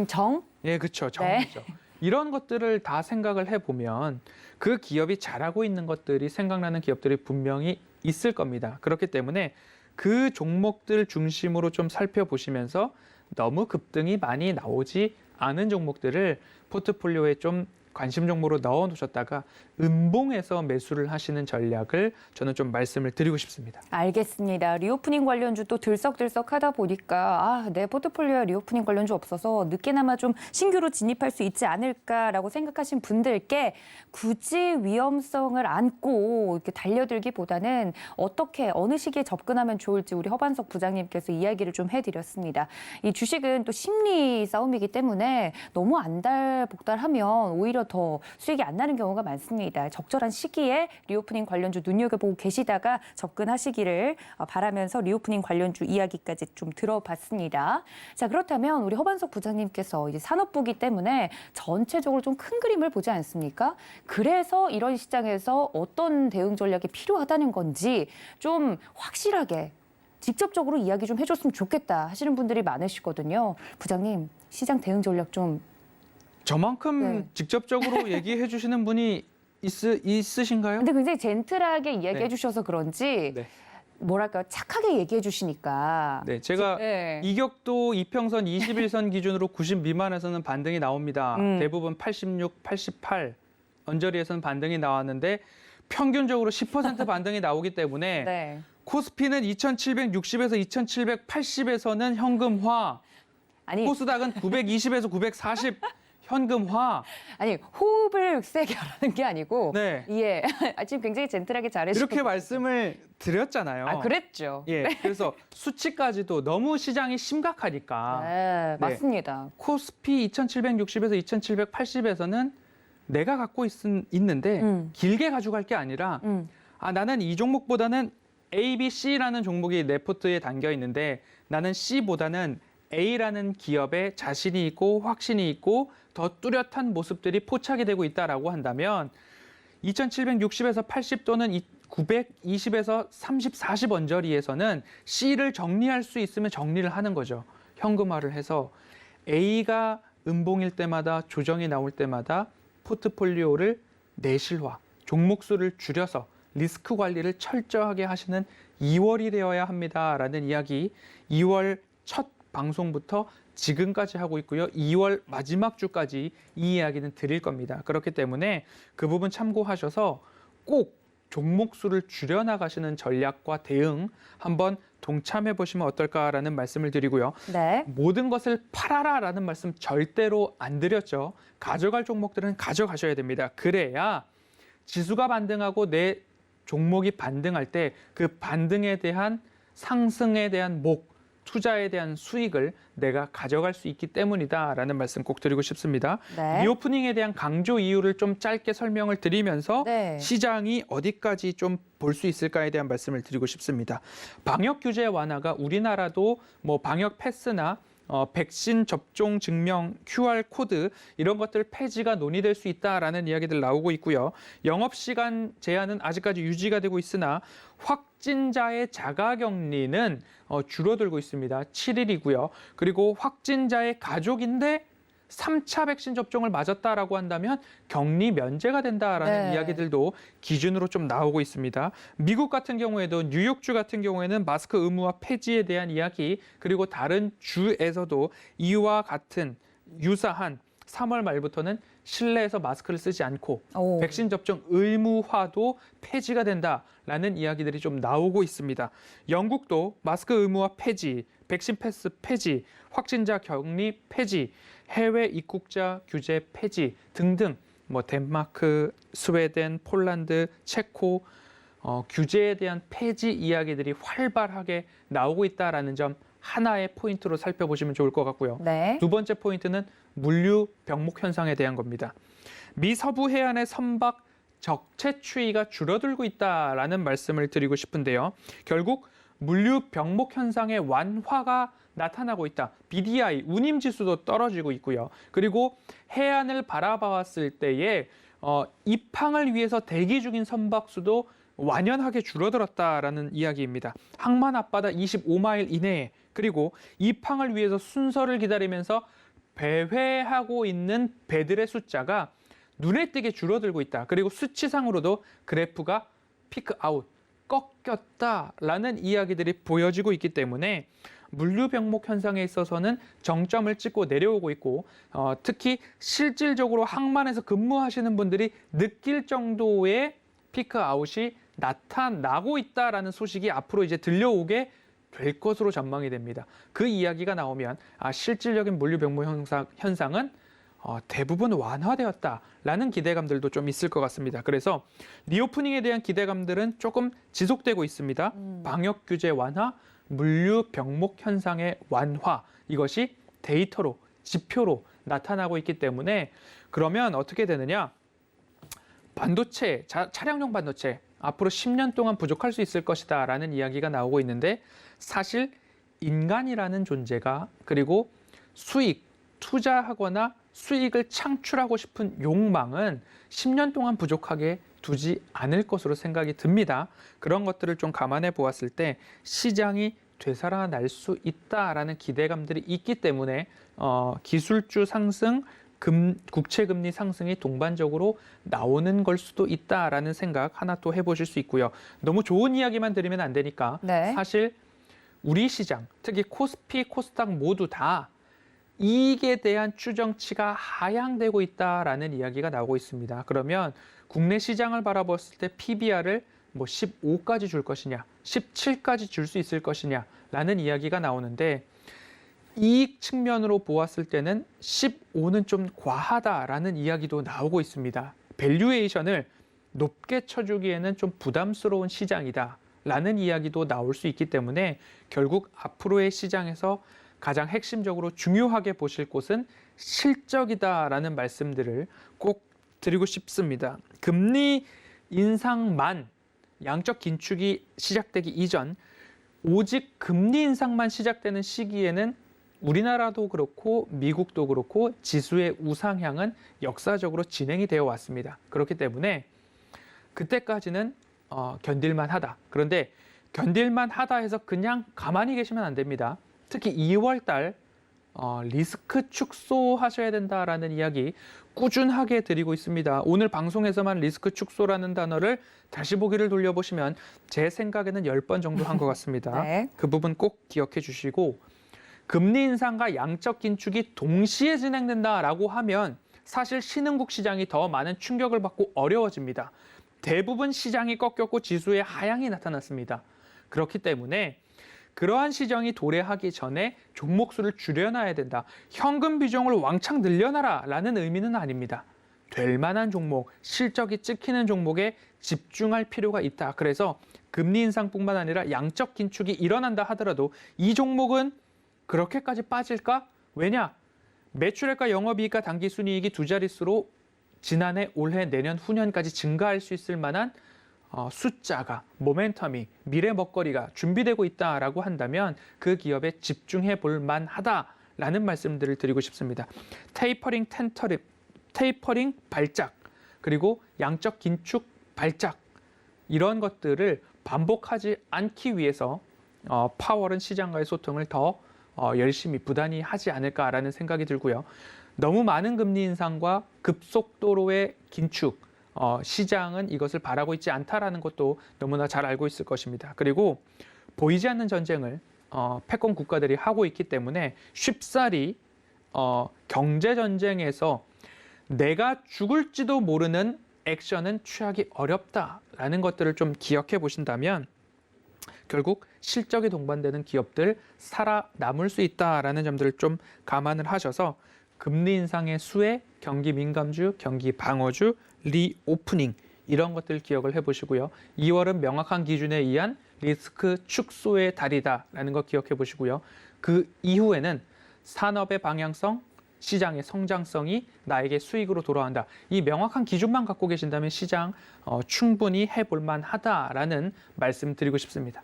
Speaker 2: 정?
Speaker 3: 예, 그렇죠. 정이죠. 이런 것들을 다 생각을 해보면 그 기업이 잘하고 있는 것들이 생각나는 기업들이 분명히 있을 겁니다. 그렇기 때문에 그 종목들 중심으로 좀 살펴보시면서 너무 급등이 많이 나오지 않은 종목들을 포트폴리오에 좀 관심 종목으로 넣어 놓으셨다가 음봉에서 매수를 하시는 전략을 저는 좀 말씀을 드리고 싶습니다.
Speaker 2: 알겠습니다. 리오프닝 관련주 또 들썩들썩 하다 보니까 내 포트폴리오에 리오프닝 관련주 없어서 늦게나마 좀 신규로 진입할 수 있지 않을까라고 생각하신 분들께 굳이 위험성을 안고 이렇게 달려들기보다는 어떻게 어느 시기에 접근하면 좋을지 우리 허반석 부장님께서 이야기를 좀 해드렸습니다. 이 주식은 또 심리 싸움이기 때문에 너무 안달복달하면 오히려 더 수익이 안 나는 경우가 많습니다. 적절한 시기에 리오프닝 관련주 눈여겨보고 계시다가 접근하시기를 바라면서 리오프닝 관련주 이야기까지 좀 들어봤습니다. 자, 그렇다면 우리 허반석 부장님께서 이제 산업부기 때문에 전체적으로 좀 큰 그림을 보지 않습니까? 그래서 이런 시장에서 어떤 대응 전략이 필요하다는 건지 좀 확실하게 직접적으로 이야기 좀 해줬으면 좋겠다 하시는 분들이 많으시거든요. 부장님, 시장 대응 전략 좀
Speaker 3: 저만큼
Speaker 2: 네.
Speaker 3: 직접적으로 얘기해 주시는 분이 있으신가요?
Speaker 2: 근데 굉장히 젠틀하게 이야기해
Speaker 3: 네.
Speaker 2: 주셔서 그런지
Speaker 3: 네.
Speaker 2: 뭐랄까요, 착하게 얘기해 주시니까.
Speaker 3: 네, 제가
Speaker 2: 네.
Speaker 3: 이격도 이평선 21선 기준으로 90 미만에서는 반등이 나옵니다. 대부분 86, 88 언저리에서는 반등이 나왔는데 평균적으로 10% 반등이 나오기 때문에
Speaker 2: 네.
Speaker 3: 코스피는 2760에서 2780에서는 현금화,
Speaker 2: 아니,
Speaker 3: 코스닥은 920에서 940 현금화.
Speaker 2: 아니 호흡을 세게 하라는 게 아니고
Speaker 3: 네.
Speaker 2: 예. 지금 굉장히 젠틀하게 잘해주시고
Speaker 3: 이렇게 말씀을 드렸잖아요.
Speaker 2: 그랬죠.
Speaker 3: 예, 그래서 수치까지도 너무 시장이 심각하니까
Speaker 2: 네, 맞습니다.
Speaker 3: 코스피 2760에서 2780에서는 내가 갖고 있는데 길게 가져갈 게 아니라 나는 이 종목보다는 A, B, C라는 종목이 내 포트에 담겨 있는데 나는 C보다는 A라는 기업에 자신이 있고 확신이 있고 더 뚜렷한 모습들이 포착이 되고 있다라고 한다면 2760에서 80 또는 920에서 30, 40 언저리에서는 C를 정리할 수 있으면 정리를 하는 거죠. 현금화를 해서 A가 음봉일 때마다 조정이 나올 때마다 포트폴리오를 내실화, 종목 수를 줄여서 리스크 관리를 철저하게 하시는 2월이 되어야 합니다라는 이야기 2월 첫 방송부터 지금까지 하고 있고요. 2월 마지막 주까지 이 이야기는 드릴 겁니다. 그렇기 때문에 그 부분 참고하셔서 꼭 종목 수를 줄여나가시는 전략과 대응 한번 동참해 보시면 어떨까라는 말씀을 드리고요.
Speaker 2: 네.
Speaker 3: 모든 것을 팔아라라는 말씀 절대로 안 드렸죠. 가져갈 종목들은 가져가셔야 됩니다. 그래야 지수가 반등하고 내 종목이 반등할 때 그 반등에 대한 상승에 대한 투자에 대한 수익을 내가 가져갈 수 있기 때문이다라는 말씀 꼭 드리고 싶습니다.
Speaker 2: 네.
Speaker 3: 리오프닝에 대한 강조 이유를 좀 짧게 설명을 드리면서
Speaker 2: 네.
Speaker 3: 시장이 어디까지 좀 볼 수 있을까에 대한 말씀을 드리고 싶습니다. 방역 규제 완화가 우리나라도 방역 패스나 백신 접종 증명, QR 코드 이런 것들 폐지가 논의될 수 있다라는 이야기들 나오고 있고요. 영업시간 제한은 아직까지 유지가 되고 있으나 확진자의 자가격리는 줄어들고 있습니다. 7일이고요. 그리고 확진자의 가족인데 3차 백신 접종을 맞았다라고 한다면 격리 면제가 된다라는
Speaker 2: 네.
Speaker 3: 이야기들도 기준으로 좀 나오고 있습니다. 미국 같은 경우에도 뉴욕주 같은 경우에는 마스크 의무화 폐지에 대한 이야기 그리고 다른 주에서도 이와 같은 유사한 3월 말부터는 실내에서 마스크를 쓰지 않고 백신 접종 의무화도 폐지가 된다라는 이야기들이 좀 나오고 있습니다. 영국도 마스크 의무화 폐지, 백신 패스 폐지, 확진자 격리 폐지, 해외 입국자 규제 폐지 등등 덴마크, 스웨덴, 폴란드, 체코 규제에 대한 폐지 이야기들이 활발하게 나오고 있다라는 점 하나의 포인트로 살펴보시면 좋을 것 같고요.
Speaker 2: 네.
Speaker 3: 두 번째 포인트는 물류 병목 현상에 대한 겁니다. 미 서부 해안의 선박 적체 추이가 줄어들고 있다라는 말씀을 드리고 싶은데요. 결국 물류 병목 현상의 완화가 나타나고 있다. BDI, 운임지수도 떨어지고 있고요. 그리고 해안을 바라봤을 때에 입항을 위해서 대기 중인 선박수도 완연하게 줄어들었다라는 이야기입니다. 항만 앞바다 25마일 이내에 그리고 입항을 위해서 순서를 기다리면서 배회하고 있는 배들의 숫자가 눈에 띄게 줄어들고 있다. 그리고 수치상으로도 그래프가 피크 아웃, 꺾였다라는 이야기들이 보여지고 있기 때문에 물류병목 현상에 있어서는 정점을 찍고 내려오고 있고 특히 실질적으로 항만에서 근무하시는 분들이 느낄 정도의 피크아웃이 나타나고 있다라는 소식이 앞으로 이제 들려오게 될 것으로 전망이 됩니다. 그 이야기가 나오면 실질적인 물류병목 현상은 대부분 완화되었다라는 기대감들도 좀 있을 것 같습니다. 그래서 리오프닝에 대한 기대감들은 조금 지속되고 있습니다. 방역 규제 완화, 물류 병목 현상의 완화, 이것이 데이터로, 지표로 나타나고 있기 때문에 그러면 어떻게 되느냐? 반도체, 차량용 반도체 앞으로 10년 동안 부족할 수 있을 것이다라는 이야기가 나오고 있는데 사실 인간이라는 존재가 그리고 수익, 투자하거나 수익을 창출하고 싶은 욕망은 10년 동안 부족하게 두지 않을 것으로 생각이 듭니다. 그런 것들을 좀 감안해 보았을 때 시장이 되살아날 수 있다라는 기대감들이 있기 때문에 기술주 상승, 국채금리 상승이 동반적으로 나오는 걸 수도 있다라는 생각 하나 또 해보실 수 있고요. 너무 좋은 이야기만 드리면 안 되니까
Speaker 2: 네.
Speaker 3: 사실 우리 시장, 특히 코스피, 코스닥 모두 다 이익에 대한 추정치가 하향되고 있다라는 이야기가 나오고 있습니다. 그러면 국내 시장을 바라봤을 때 PBR을 15까지 줄 것이냐, 17까지 줄 수 있을 것이냐라는 이야기가 나오는데 이익 측면으로 보았을 때는 15는 좀 과하다라는 이야기도 나오고 있습니다. 밸류에이션을 높게 쳐주기에는 좀 부담스러운 시장이다라는 이야기도 나올 수 있기 때문에 결국 앞으로의 시장에서 가장 핵심적으로 중요하게 보실 곳은 실적이다라는 말씀들을 꼭 드리고 싶습니다. 금리 인상만 양적 긴축이 시작되기 이전 오직 금리 인상만 시작되는 시기에는 우리나라도 그렇고 미국도 그렇고 지수의 우상향은 역사적으로 진행이 되어 왔습니다. 그렇기 때문에 그때까지는 견딜만 하다. 그런데 견딜만 하다 해서 그냥 가만히 계시면 안 됩니다. 특히 2월 달 리스크 축소하셔야 된다라는 이야기 꾸준하게 드리고 있습니다. 오늘 방송에서만 리스크 축소라는 단어를 다시 보기를 돌려보시면 제 생각에는 10번 정도 한 것 같습니다.
Speaker 2: 네.
Speaker 3: 그 부분 꼭 기억해 주시고 금리 인상과 양적 긴축이 동시에 진행된다라고 하면 사실 신흥국 시장이 더 많은 충격을 받고 어려워집니다. 대부분 시장이 꺾였고 지수에 하향이 나타났습니다. 그렇기 때문에 그러한 시장이 도래하기 전에 종목 수를 줄여놔야 된다. 현금 비중을 왕창 늘려놔라라는 의미는 아닙니다. 될 만한 종목, 실적이 찍히는 종목에 집중할 필요가 있다. 그래서 금리 인상뿐만 아니라 양적 긴축이 일어난다 하더라도 이 종목은 그렇게까지 빠질까? 왜냐? 매출액과 영업이익과 당기순이익이 두 자릿수로 지난해, 올해, 내년, 후년까지 증가할 수 있을 만한 숫자가, 모멘텀이, 미래 먹거리가 준비되고 있다라고 한다면 그 기업에 집중해 볼 만하다라는 말씀들을 드리고 싶습니다. 테이퍼링 발작, 그리고 양적 긴축 발작 이런 것들을 반복하지 않기 위해서 파월은 시장과의 소통을 더 열심히 부단히 하지 않을까라는 생각이 들고요. 너무 많은 금리 인상과 급속도로의 긴축, 시장은 이것을 바라고 있지 않다라는 것도 너무나 잘 알고 있을 것입니다. 그리고 보이지 않는 전쟁을 패권 국가들이 하고 있기 때문에 쉽사리 경제 전쟁에서 내가 죽을지도 모르는 액션은 취하기 어렵다라는 것들을 좀 기억해 보신다면 결국 실적이 동반되는 기업들 살아남을 수 있다라는 점들을 좀 감안을 하셔서 금리 인상의 수혜, 경기 민감주, 경기 방어주, 리오프닝 이런 것들 기억을 해보시고요. 2월은 명확한 기준에 의한 리스크 축소의 달이다라는 거 기억해 보시고요. 그 이후에는 산업의 방향성, 시장의 성장성이 나에게 수익으로 돌아온다. 이 명확한 기준만 갖고 계신다면 시장 충분히 해볼 만하다라는 말씀 드리고 싶습니다.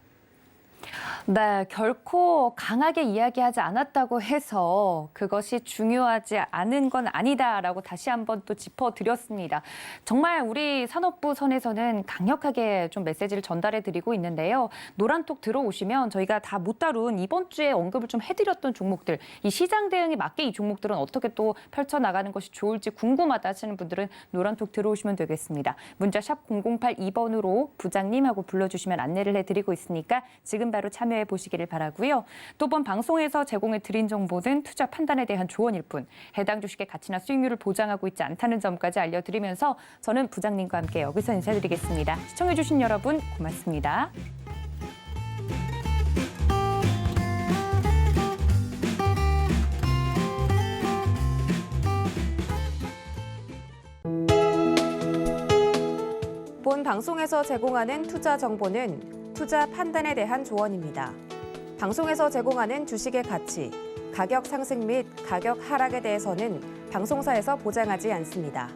Speaker 2: 네, 결코 강하게 이야기하지 않았다고 해서 그것이 중요하지 않은 건 아니다라고 다시 한번 또 짚어드렸습니다. 정말 우리 산업부 선에서는 강력하게 좀 메시지를 전달해 드리고 있는데요. 노란톡 들어오시면 저희가 다 못 다룬 이번 주에 언급을 좀 해드렸던 종목들, 이 시장 대응에 맞게 이 종목들은 어떻게 또 펼쳐나가는 것이 좋을지 궁금하다 하시는 분들은 노란톡 들어오시면 되겠습니다. 문자 샵 0082번으로 부장님하고 불러주시면 안내를 해드리고 있으니까 지금 바로 참여 참여해 보시기를 바라고요. 또 본 방송에서 제공해 드린 정보는 투자 판단에 대한 조언일 뿐 해당 주식의 가치나 수익률을 보장하고 있지 않다는 점까지 알려드리면서 저는 부장님과 함께 여기서 인사드리겠습니다. 시청해주신 여러분 고맙습니다.
Speaker 1: 본 방송에서 제공하는 투자 정보는 투자 판단에 대한 조언입니다. 방송에서 제공하는 주식의 가치, 가격 상승 및 가격 하락에 대해서는 방송사에서 보장하지 않습니다.